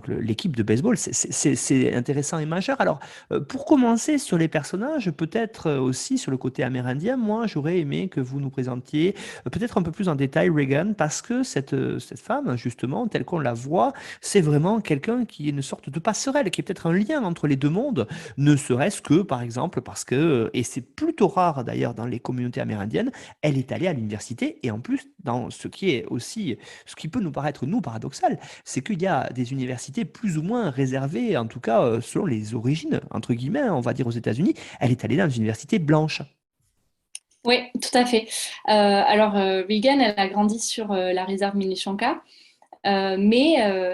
l'équipe de baseball, c'est intéressant et majeur. Alors, pour commencer sur les personnages, peut-être aussi sur le côté amérindien, moi j'aurais aimé que vous nous présentiez peut-être un peu plus en détail Reagan, parce que cette femme, justement, telle qu'on la voit, c'est vraiment quelqu'un qui est une sorte de passerelle, qui est peut-être un lien entre les deux mondes, ne serait-ce que, par exemple, parce que, et c'est plutôt rare d'ailleurs dans les communautés amérindiennes, elle est allée à l'université, et en plus, dans ce qui est aussi, ce qui peut nous paraître, nous, paradoxal, c'est qu'il y a des universités plus ou moins réservées, en tout cas, selon les origines, entre guillemets, on va dire aux États-Unis, elle est allée dans une université blanche. Oui, tout à fait. Alors, Regan, elle a grandi sur la réserve Minneshanka. Mais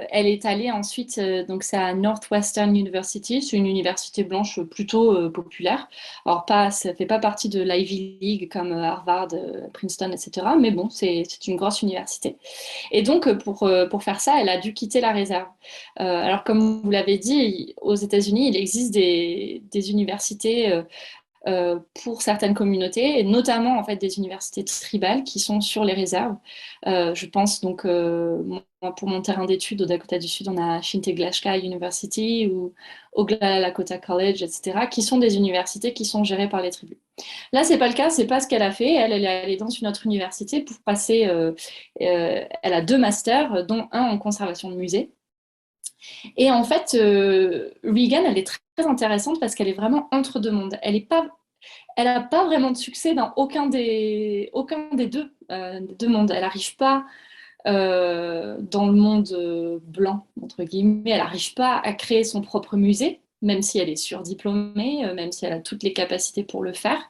elle est allée ensuite, donc c'est à Northwestern University, c'est une université blanche plutôt populaire. Alors pas, ça fait pas partie de l'Ivy League comme Harvard, Princeton, etc. Mais bon, c'est une grosse université. Et donc pour faire ça, elle a dû quitter la réserve. Alors comme vous l'avez dit, aux États-Unis, il existe des universités pour certaines communautés, et notamment en fait des universités tribales qui sont sur les réserves. Je pense donc, moi, pour mon terrain d'études au Dakota du Sud, on a Shinteglashka University ou Oglala Lakota College, etc., qui sont des universités qui sont gérées par les tribus. Là, c'est pas le cas, c'est pas ce qu'elle a fait. Elle est allée dans une autre université pour passer. Elle a deux masters, dont un en conservation de musée. Et en fait, Regan, elle est très intéressante parce qu'elle est vraiment entre deux mondes. Elle n'a pas vraiment de succès dans aucun des deux mondes. Elle n'arrive pas dans le monde blanc, entre guillemets, elle n'arrive pas à créer son propre musée, même si elle est surdiplômée, même si elle a toutes les capacités pour le faire.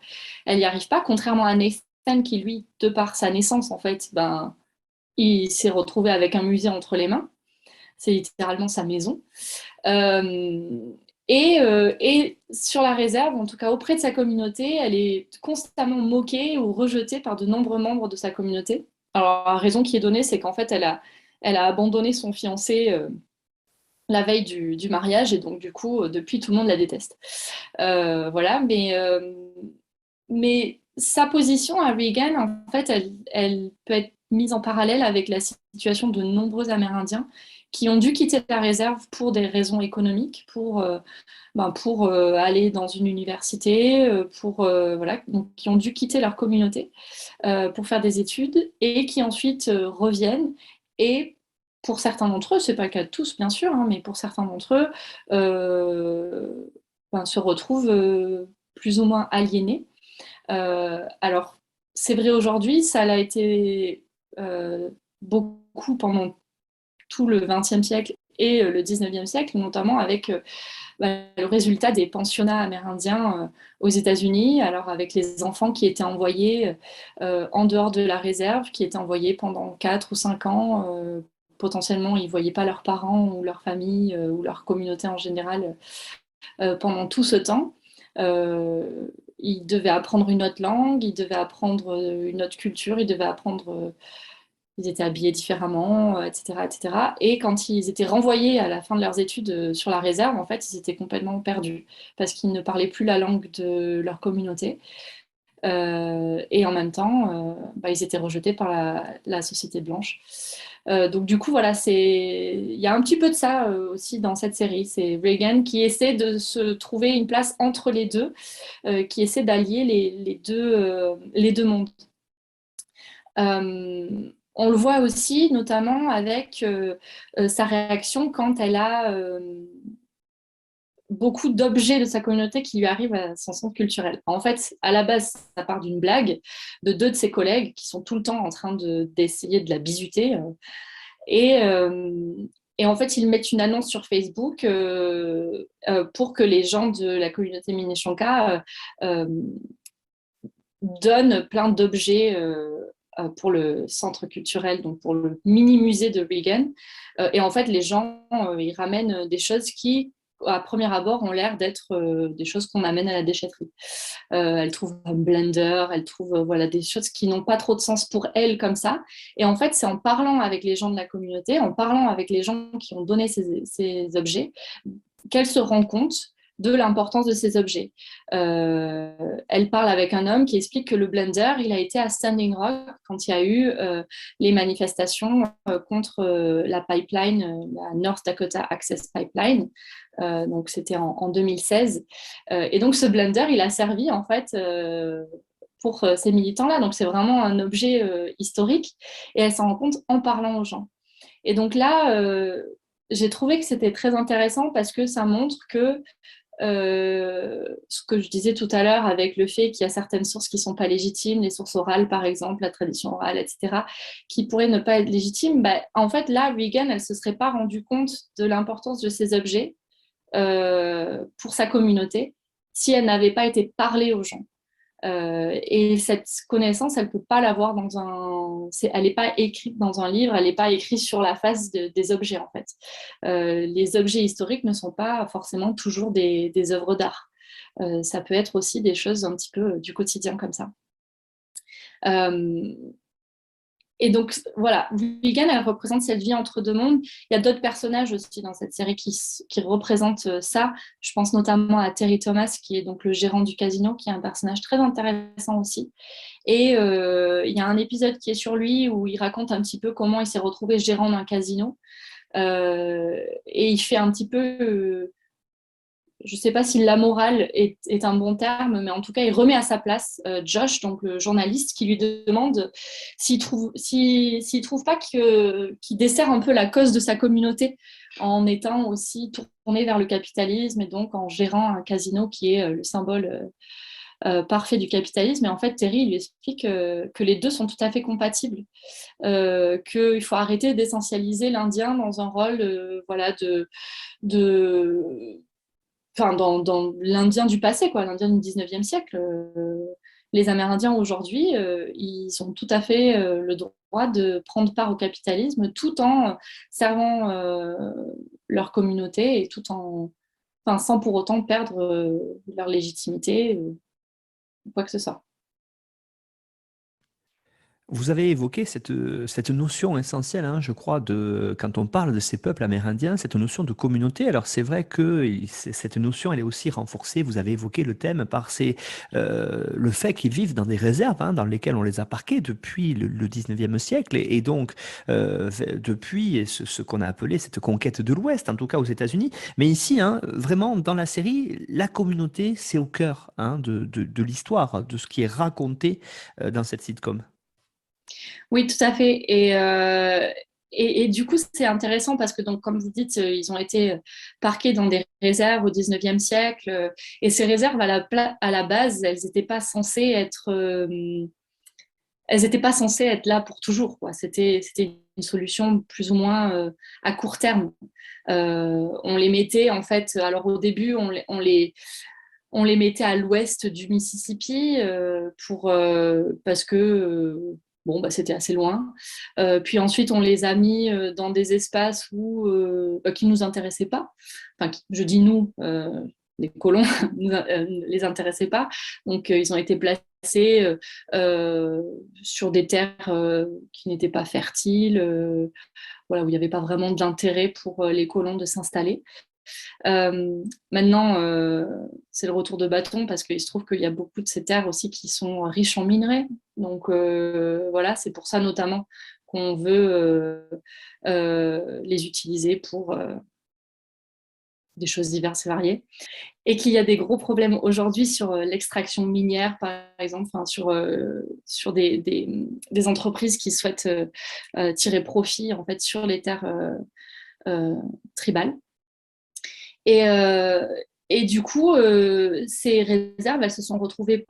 Elle n'y arrive pas, contrairement à Nathan qui, lui, de par sa naissance, en fait, ben, il s'est retrouvé avec un musée entre les mains. C'est littéralement sa maison. Euh, et sur la réserve, en tout cas auprès de sa communauté, elle est constamment moquée ou rejetée par de nombreux membres de sa communauté. Alors la raison qui est donnée, c'est qu'en fait, elle a abandonné son fiancé la veille du mariage, et donc du coup, depuis, tout le monde la déteste. Voilà, mais sa position à Reagan, en fait, elle peut être mise en parallèle avec la situation de nombreux Amérindiens qui ont dû quitter la réserve pour des raisons économiques, pour aller dans une université, voilà, donc qui ont dû quitter leur communauté pour faire des études et qui ensuite reviennent. Et pour certains d'entre eux, c'est pas le cas de tous bien sûr, hein, mais pour certains d'entre eux, se retrouvent plus ou moins aliénés. Alors, c'est vrai aujourd'hui, ça l'a été beaucoup pendant tout le XXe siècle et le XIXe siècle, notamment avec le résultat des pensionnats amérindiens aux États-Unis, alors avec les enfants qui étaient envoyés en dehors de la réserve, qui étaient envoyés pendant 4 ou 5 ans. Potentiellement, ils ne voyaient pas leurs parents ou leur famille ou leur communauté en général pendant tout ce temps. Ils devaient apprendre une autre langue, ils devaient apprendre une autre culture, ils devaient apprendre... ils étaient habillés différemment, etc., etc. Et quand ils étaient renvoyés à la fin de leurs études sur la réserve, en fait, ils étaient complètement perdus parce qu'ils ne parlaient plus la langue de leur communauté. Et en même temps, ils étaient rejetés par la société blanche. Donc du coup, voilà, il y a un petit peu de ça aussi dans cette série. C'est Reagan qui essaie de se trouver une place entre les deux, qui essaie d'allier les deux mondes. On le voit aussi notamment avec sa réaction quand elle a beaucoup d'objets de sa communauté qui lui arrivent à son centre culturel. En fait, à la base, ça part d'une blague de deux de ses collègues qui sont tout le temps en train d'essayer de la bisuter. Et, en fait, ils mettent une annonce sur Facebook pour que les gens de la communauté Minneshanka donnent plein d'objets pour le centre culturel, donc pour le mini-musée de Reagan. Et en fait, les gens, ils ramènent des choses qui, à premier abord, ont l'air d'être des choses qu'on amène à la déchetterie. Elle trouve un blender, elle trouve voilà, des choses qui n'ont pas trop de sens pour elle comme ça. Et en fait, c'est en parlant avec les gens de la communauté, en parlant avec les gens qui ont donné ces objets, qu'elle se rend compte de l'importance de ces objets. Elle parle avec un homme qui explique que le blender, il a été à Standing Rock quand il y a eu les manifestations contre la pipeline, la North Dakota Access Pipeline. Donc c'était en 2016. Et donc ce blender, il a servi en fait pour ces militants-là. Donc c'est vraiment un objet historique et elle s'en rend compte en parlant aux gens. Et donc là, j'ai trouvé que c'était très intéressant parce que ça montre que ce que je disais tout à l'heure avec le fait qu'il y a certaines sources qui ne sont pas légitimes, les sources orales par exemple, la tradition orale, etc., qui pourraient ne pas être légitimes, en fait là, Reagan, elle ne se serait pas rendue compte de l'importance de ces objets pour sa communauté si elle n'avait pas été parlée aux gens. Et cette connaissance, elle ne peut pas l'avoir elle n'est pas écrite dans un livre, elle n'est pas écrite sur la face des objets en fait. Les objets historiques ne sont pas forcément toujours des œuvres d'art. Ça peut être aussi des choses un petit peu du quotidien comme ça. Et donc, voilà, Reagan, elle représente cette vie entre deux mondes. Il y a d'autres personnages aussi dans cette série qui représentent ça. Je pense notamment à Terry Thomas, qui est donc le gérant du casino, qui est un personnage très intéressant aussi. Et il y a un épisode qui est sur lui où il raconte un petit peu comment il s'est retrouvé gérant d'un casino. Et il fait un petit peu... je ne sais pas si la morale est un bon terme, mais en tout cas, il remet à sa place Josh, donc le journaliste, qui lui demande s'il trouve pas qu'il dessert un peu la cause de sa communauté en étant aussi tourné vers le capitalisme et donc en gérant un casino qui est le symbole parfait du capitalisme. Et en fait, Terry lui explique que les deux sont tout à fait compatibles, qu'il faut arrêter d'essentialiser l'Indien dans un rôle voilà, enfin, dans l'Indien du passé, quoi, l'Indien du 19e siècle. Les Amérindiens aujourd'hui, ils ont tout à fait le droit de prendre part au capitalisme tout en servant leur communauté et enfin, sans pour autant perdre leur légitimité ou quoi que ce soit. Vous avez évoqué cette notion essentielle, hein, je crois, quand on parle de ces peuples amérindiens, cette notion de communauté. Alors c'est vrai que cette notion, elle est aussi renforcée, vous avez évoqué le thème, par le fait qu'ils vivent dans des réserves, hein, dans lesquelles on les a parqués depuis le 19e siècle, et donc depuis ce qu'on a appelé cette conquête de l'Ouest, en tout cas aux États-Unis. Mais ici, hein, vraiment, dans la série, la communauté, c'est au cœur, hein, de l'histoire, de ce qui est raconté dans cette sitcom. Oui, tout à fait. Et du coup, c'est intéressant parce que, donc, comme vous dites, ils ont été parqués dans des réserves au 19e siècle. Et ces réserves, à la base, elles n'étaient pas censées être elles n'étaient pas censées être là pour toujours, quoi. C'était une solution plus ou moins à court terme. On les mettait, en fait, alors au début, on les mettait à l'ouest du Mississippi parce que bon, bah, c'était assez loin. Puis ensuite, on les a mis dans des espaces qui ne nous intéressaient pas. Enfin, je dis nous, les colons ne les intéressaient pas. Donc, ils ont été placés sur des terres qui n'étaient pas fertiles, voilà, où il n'y avait pas vraiment d'intérêt pour les colons de s'installer. Maintenant, c'est le retour de bâton parce qu'il se trouve qu'il y a beaucoup de ces terres aussi qui sont riches en minerais. Donc voilà, c'est pour ça notamment qu'on veut les utiliser pour des choses diverses et variées. Et qu'il y a des gros problèmes aujourd'hui sur l'extraction minière, par exemple, sur des entreprises qui souhaitent tirer profit en fait, sur les terres tribales. Et du coup, ces réserves, elles se sont retrouvées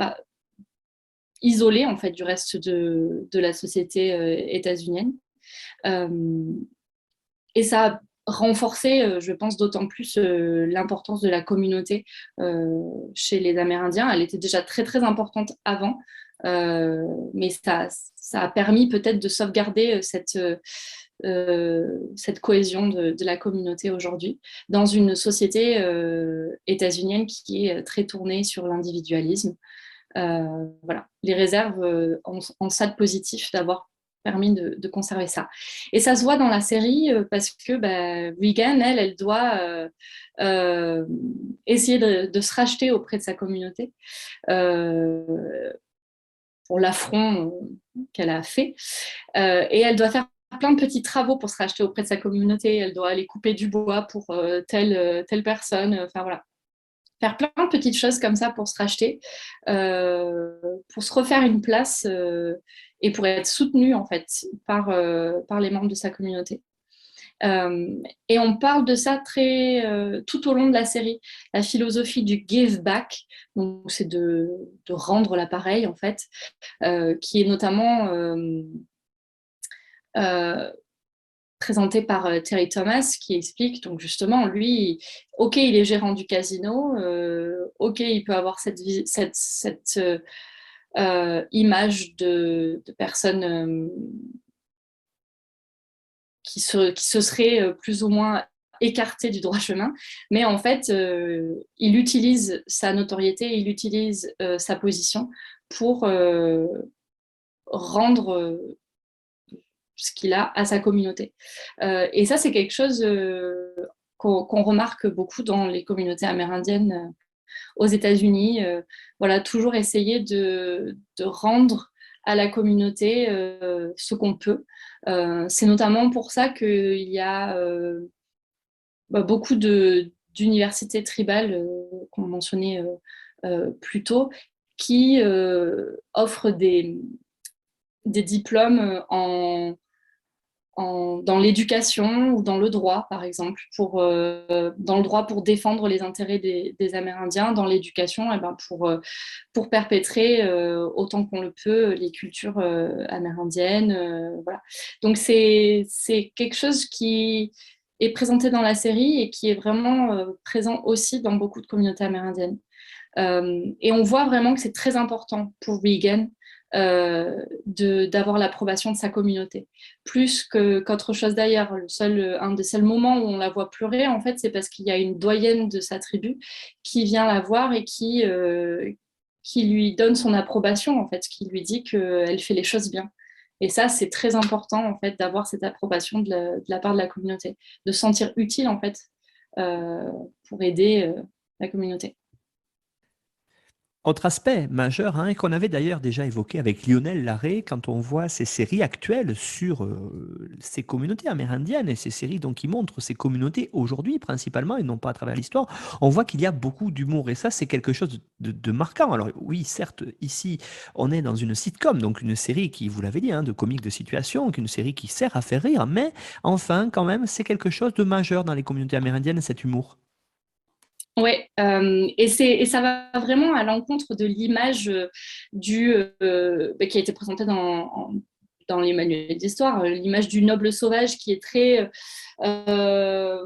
isolées en fait, du reste de la société états-unienne. Et ça a renforcé, je pense, d'autant plus l'importance de la communauté chez les Amérindiens. Elle était déjà très, très importante avant, mais ça a permis peut-être de sauvegarder cette cohésion de la communauté aujourd'hui dans une société états-unienne qui est très tournée sur l'individualisme. Voilà. Les réserves ont ça de positif d'avoir permis de conserver ça. Et ça se voit dans la série parce que Regan, elle doit essayer de se racheter auprès de sa communauté pour l'affront qu'elle a fait. Et elle doit faire plein de petits travaux pour se racheter auprès de sa communauté. Elle doit aller couper du bois pour telle personne. Enfin voilà. Faire plein de petites choses comme ça pour se racheter, pour se refaire une place et pour être soutenue en fait par les membres de sa communauté. Et on parle de ça tout au long de la série. La philosophie du give back, donc c'est de rendre l'appareil en fait, qui est notamment présenté par Terry Thomas, qui explique, donc justement, lui, ok, il est gérant du casino, ok, il peut avoir cette image de personnes qui se seraient plus ou moins écartées du droit chemin, mais en fait, il utilise sa notoriété, il utilise sa position pour rendre ce qu'il a à sa communauté. Et ça, c'est quelque chose qu'on remarque beaucoup dans les communautés amérindiennes aux États-Unis. Voilà, toujours essayer de rendre à la communauté ce qu'on peut. C'est notamment pour ça qu'il y a beaucoup d'universités tribales qu'on mentionnait plus tôt qui offrent des diplômes dans l'éducation ou dans le droit, par exemple, dans le droit pour défendre les intérêts des Amérindiens, dans l'éducation, pour perpétrer autant qu'on le peut les cultures amérindiennes. Voilà. Donc c'est quelque chose qui est présenté dans la série et qui est vraiment présent aussi dans beaucoup de communautés amérindiennes. Et on voit vraiment que c'est très important pour Regan d'avoir l'approbation de sa communauté, plus qu'autre chose d'ailleurs. Un des seuls moments où on la voit pleurer, en fait, c'est parce qu'il y a une doyenne de sa tribu qui vient la voir et qui lui donne son approbation, en fait, qui lui dit qu'elle fait les choses bien. Et ça, c'est très important, en fait, d'avoir cette approbation de la part de la communauté, de se sentir utile, en fait, pour aider la communauté. Autre aspect majeur, et qu'on avait d'ailleurs déjà évoqué avec Lionel Larrey, quand on voit ces séries actuelles sur ces communautés amérindiennes et ces séries donc, qui montrent ces communautés aujourd'hui principalement et non pas à travers l'histoire, on voit qu'il y a beaucoup d'humour et ça c'est quelque chose de marquant. Alors oui, certes, ici on est dans une sitcom, donc une série qui, vous l'avez dit, de comique de situation, une série qui sert à faire rire, mais enfin quand même c'est quelque chose de majeur dans les communautés amérindiennes, cet humour. Ouais, et ça va vraiment à l'encontre de l'image qui a été présentée dans les manuels d'histoire, l'image du noble sauvage qui est très euh,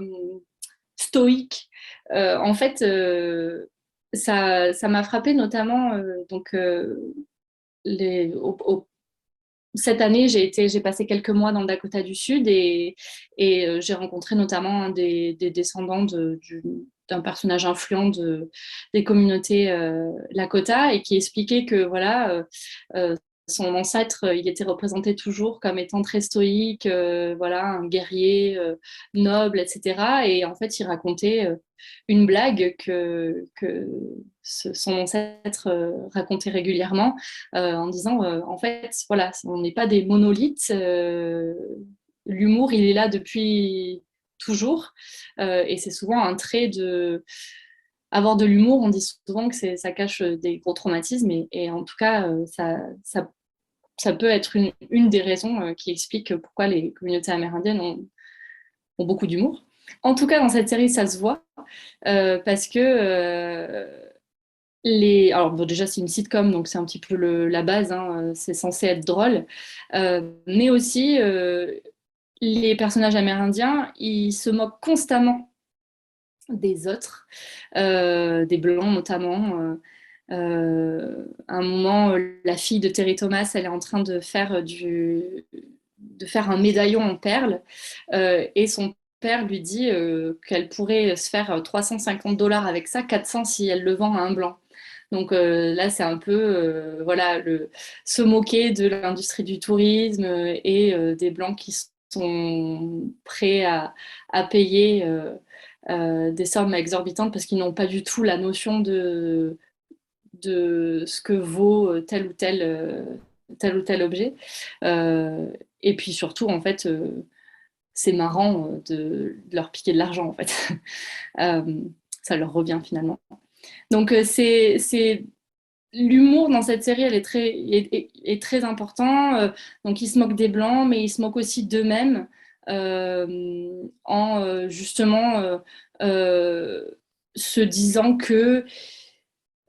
stoïque. En fait, ça m'a frappé notamment les, au, cette année, j'ai passé quelques mois dans le Dakota du Sud et j'ai rencontré notamment des descendants d'un personnage influent des communautés Lakota et qui expliquait que voilà, euh, son ancêtre, il était représenté toujours comme étant très stoïque, voilà, un guerrier noble, etc. Et en fait, il racontait une blague que son ancêtre racontait régulièrement en disant en fait, voilà, on n'est pas des monolithes. L'humour, il est là depuis toujours. Et c'est souvent un trait de. Avoir de l'humour, on dit souvent que ça cache des gros traumatismes. Et en tout cas, ça peut être une des raisons qui explique pourquoi les communautés amérindiennes ont beaucoup d'humour. En tout cas, dans cette série, ça se voit parce que alors bon, déjà c'est une sitcom, donc c'est un petit peu la base, hein, c'est censé être drôle. Mais aussi les personnages amérindiens, ils se moquent constamment des autres, des blancs notamment. À un moment, la fille de Terry Thomas, elle est en train de faire de faire un médaillon en perles, et son père lui dit qu'elle pourrait se faire $350 avec ça, 400 si elle le vend à un blanc. Donc là, c'est un peu voilà, se moquer de l'industrie du tourisme et des Blancs qui sont prêts à payer des sommes exorbitantes parce qu'ils n'ont pas du tout la notion de ce que vaut tel ou tel objet. Et puis surtout, en fait, c'est marrant de leur piquer de l'argent, en fait. Euh, Ça leur revient finalement. Donc c'est l'humour dans cette série, elle est très important. Donc, ils se moquent des blancs, mais ils se moquent aussi d'eux-mêmes en justement euh, se disant que,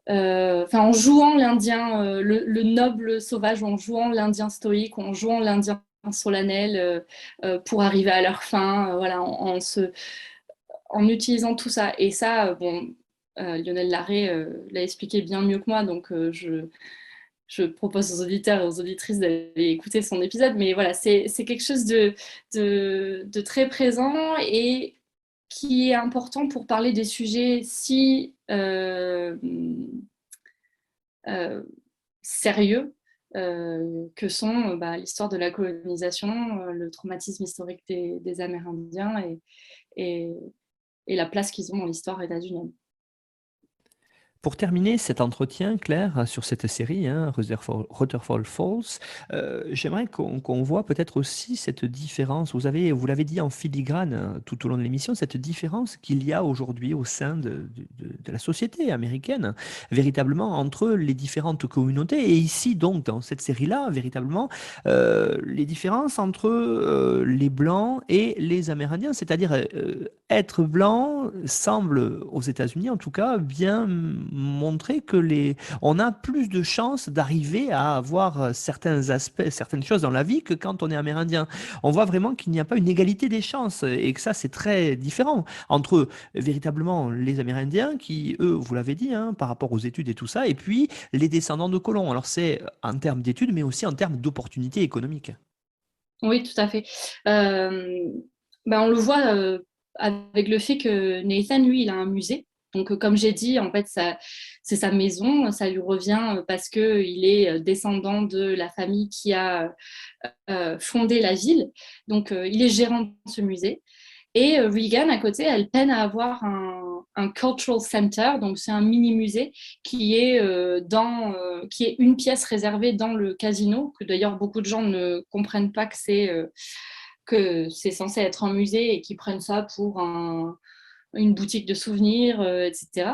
en jouant l'Indien, le noble sauvage, en jouant l'Indien stoïque, en jouant l'Indien solennel pour arriver à leur fin, voilà, en utilisant tout ça. Et ça, bon, Lionel Larrey l'a expliqué bien mieux que moi, donc je propose aux auditeurs et aux auditrices d'aller écouter son épisode. Mais voilà, c'est quelque chose de très présent et qui est important pour parler des sujets si euh, sérieux que sont l'histoire de la colonisation, le traumatisme historique des Amérindiens et, et la place qu'ils ont dans l'histoire états-unienne. Pour terminer cet entretien, Claire, sur cette série, hein, Rutherford Falls, j'aimerais qu'on voit peut-être aussi cette différence. Vous l'avez dit en filigrane tout au long de l'émission, cette différence qu'il y a aujourd'hui au sein de la société américaine, véritablement entre les différentes communautés. Et ici, donc, dans cette série-là, véritablement, les différences entre les Blancs et les Amérindiens. C'est-à-dire, être blanc semble, aux États-Unis en tout cas, bien montrer que on a plus de chances d'arriver à avoir certains aspects, certaines choses dans la vie que quand on est amérindien. On voit vraiment qu'il n'y a pas une égalité des chances et que ça, c'est très différent entre véritablement les Amérindiens qui, eux, vous l'avez dit, hein, par rapport aux études et tout ça, et puis les descendants de colons. Alors, c'est en termes d'études, mais aussi en termes d'opportunités économiques. Oui, tout à fait. Euh, On le voit avec le fait que Nathan, lui, il a un musée. Donc, comme j'ai dit, en fait, c'est sa maison. Ça lui revient parce qu'il est descendant de la famille qui a fondé la ville. Donc, il est gérant de ce musée. Et Regan, à côté, elle peine à avoir un cultural center, donc c'est un mini-musée qui est une pièce réservée dans le casino, que d'ailleurs beaucoup de gens ne comprennent pas que c'est censé être un musée et qui prennent ça pour une boutique de souvenirs, etc.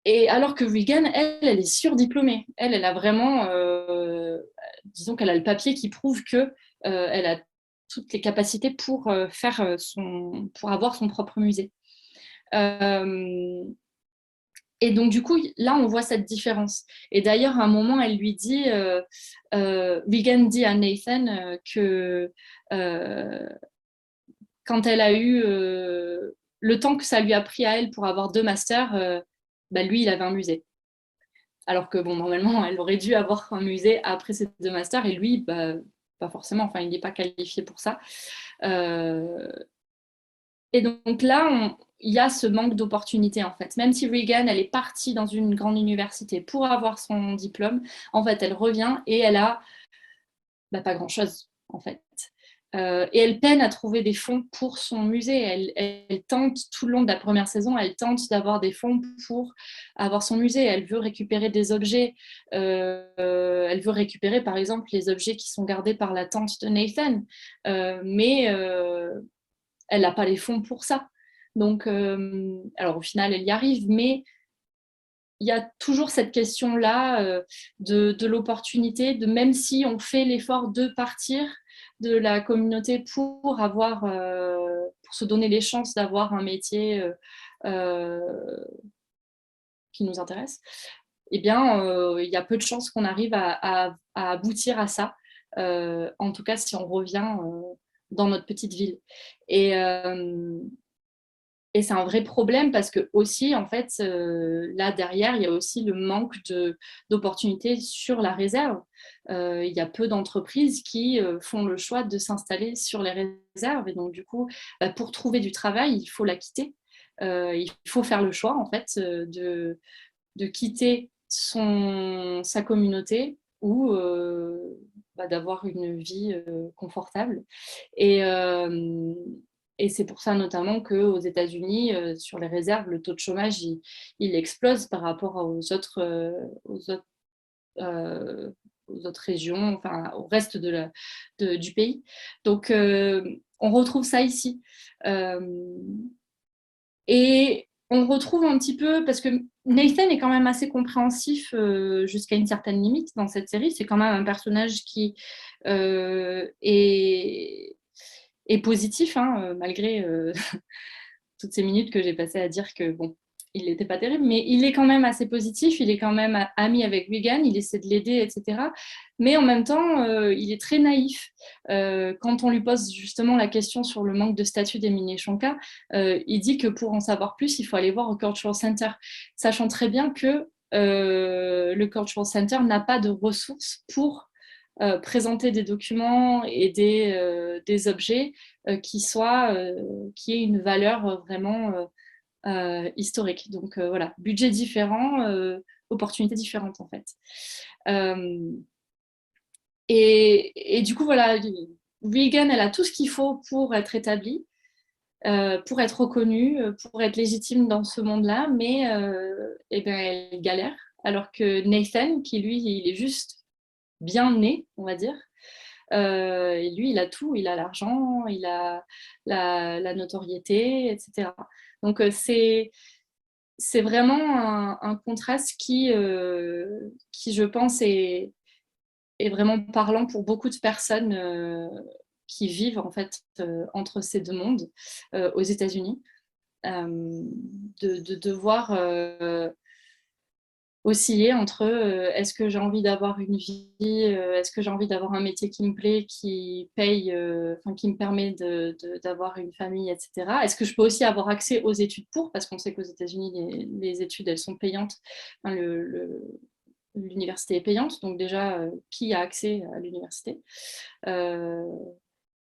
Et alors que Regan, elle est surdiplômée. Elle a vraiment, disons qu'elle a le papier qui prouve que elle a toutes les capacités pour pour avoir son propre musée. Euh, Et donc, du coup, là, on voit cette différence. Et d'ailleurs, à un moment, elle lui dit, Regan dit à Nathan que quand elle a eu le temps que ça lui a pris à elle pour avoir 2 masters, bah, lui, il avait un musée. Alors que, bon, normalement, elle aurait dû avoir un musée après ses 2 masters, et lui, bah, pas forcément, enfin, il n'est pas qualifié pour ça. Et donc là, il y a ce manque d'opportunités, en fait. Même si Regan, elle est partie dans une grande université pour avoir son diplôme, en fait, elle revient et elle a pas grand-chose, en fait. Et elle peine à trouver des fonds pour son musée. Elle tente, tout le long de la première saison, elle tente d'avoir des fonds pour avoir son musée. Elle veut récupérer des objets. Elle veut récupérer, par exemple, les objets qui sont gardés par la tante de Nathan. Mais elle n'a pas les fonds pour ça. Donc, alors au final, elle y arrive, mais il y a toujours cette question-là de l'opportunité, de même si on fait l'effort de partir de la communauté pour avoir, pour se donner les chances d'avoir un métier euh, qui nous intéresse, eh bien, il y a peu de chances qu'on arrive à aboutir à ça. En tout cas, si on revient dans notre petite ville. Et, et c'est un vrai problème parce que aussi, en fait, là derrière, il y a aussi le manque d'opportunités sur la réserve. Il y a peu d'entreprises qui font le choix de s'installer sur les réserves. Et donc, du coup, pour trouver du travail, il faut la quitter. Il faut faire le choix, en fait, de quitter sa communauté ou d'avoir une vie confortable. Et, et c'est pour ça notamment qu'aux États-Unis, sur les réserves, le taux de chômage, il explose par rapport euh, aux autres régions, enfin au reste du pays. Donc, on retrouve ça ici. Euh, et on retrouve un petit peu, parce que Nathan est quand même assez compréhensif jusqu'à une certaine limite dans cette série. C'est quand même un personnage qui est positif, hein, malgré toutes ces minutes que j'ai passées à dire que bon, il n'était pas terrible, mais il est quand même assez positif, il est quand même ami avec Regan, il essaie de l'aider, etc. Mais en même temps, il est très naïf. Quand on lui pose justement la question sur le manque de statut d'Emile Shonka, il dit que pour en savoir plus, il faut aller voir au Cultural Center, sachant très bien que le Cultural Center n'a pas de ressources pour présenter des documents et des objets qui aient une valeur vraiment historique. Donc voilà, budget différent, opportunités différentes en fait. Euh, et du coup, voilà, Regan, elle a tout ce qu'il faut pour être établie, pour être reconnue, pour être légitime dans ce monde-là, mais eh ben, elle galère. Alors que Nathan, qui lui, il est juste bien né, on va dire, et lui, il a tout, il a l'argent, il a la notoriété, etc. Donc c'est vraiment un contraste qui, je pense, est vraiment parlant pour beaucoup de personnes qui vivent en fait entre ces deux mondes aux États-Unis, de devoir osciller entre est-ce que j'ai envie d'avoir une vie, est-ce que j'ai envie d'avoir un métier qui me plaît, qui paye, qui me permet d'avoir une famille, etc. Est-ce que je peux aussi avoir accès aux études parce qu'on sait qu'aux États-Unis, les études, elles sont payantes. Enfin, l'université est payante, donc déjà, qui a accès à l'université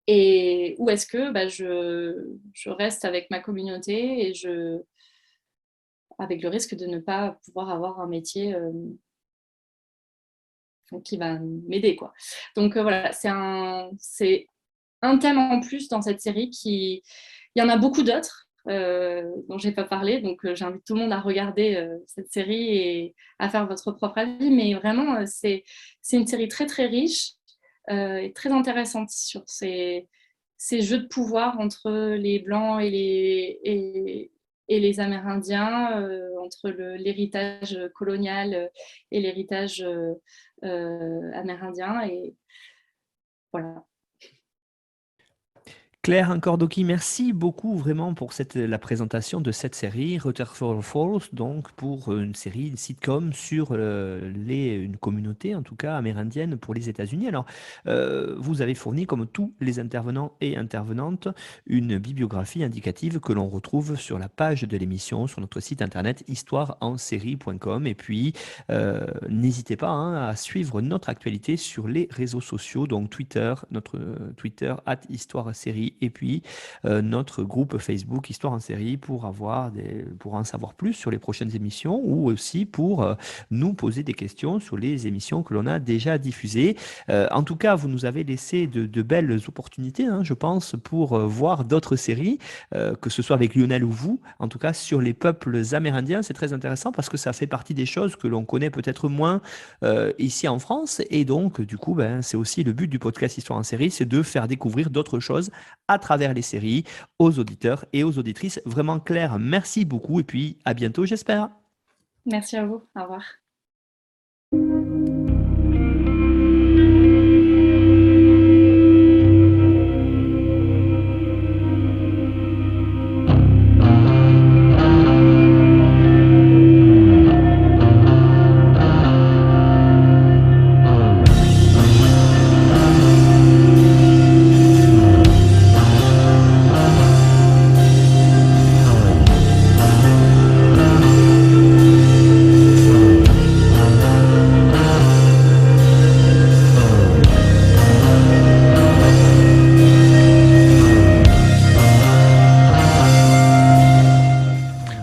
et où est-ce que je reste avec ma communauté et avec le risque de ne pas pouvoir avoir un métier qui va m'aider, quoi. Donc voilà, c'est un thème en plus dans cette série il y en a beaucoup d'autres dont j'ai pas parlé, donc j'invite tout le monde à regarder cette série et à faire votre propre avis, mais vraiment c'est une série très très riche et très intéressante sur ces jeux de pouvoir entre les blancs et les Amérindiens, entre l'héritage colonial et l'héritage amérindien. Et voilà. Claire Cordoki, merci beaucoup vraiment pour la présentation de cette série Rutherford Falls, donc pour une série, une sitcom sur une communauté en tout cas amérindienne pour les États-Unis. Alors, vous avez fourni, comme tous les intervenants et intervenantes, une bibliographie indicative que l'on retrouve sur la page de l'émission sur notre site internet histoireensérie.com. Et puis, n'hésitez pas à suivre notre actualité sur les réseaux sociaux, donc Twitter, notre Twitter @histoiresérie, et puis notre groupe Facebook Histoire en série pour en savoir plus sur les prochaines émissions, ou aussi pour nous poser des questions sur les émissions que l'on a déjà diffusées. En tout cas, vous nous avez laissé de belles opportunités, je pense, pour voir d'autres séries, que ce soit avec Lionel ou vous, en tout cas sur les peuples amérindiens. C'est très intéressant parce que ça fait partie des choses que l'on connaît peut-être moins ici en France, et donc du coup c'est aussi le but du podcast Histoire en série, c'est de faire découvrir d'autres choses à travers les séries aux auditeurs et aux auditrices. Vraiment, Claire, merci beaucoup, et puis à bientôt, j'espère. Merci à vous, au revoir.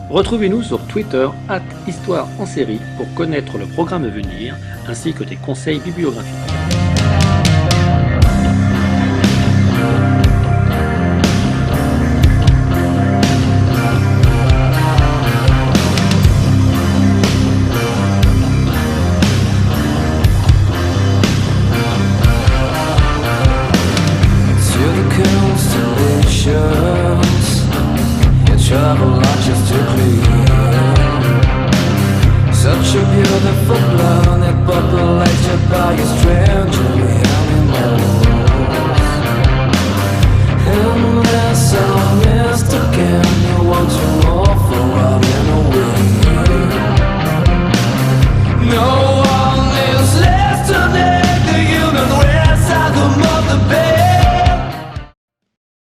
Retrouvez-nous sur Twitter @Histoire en série pour connaître le programme à venir ainsi que des conseils bibliographiques.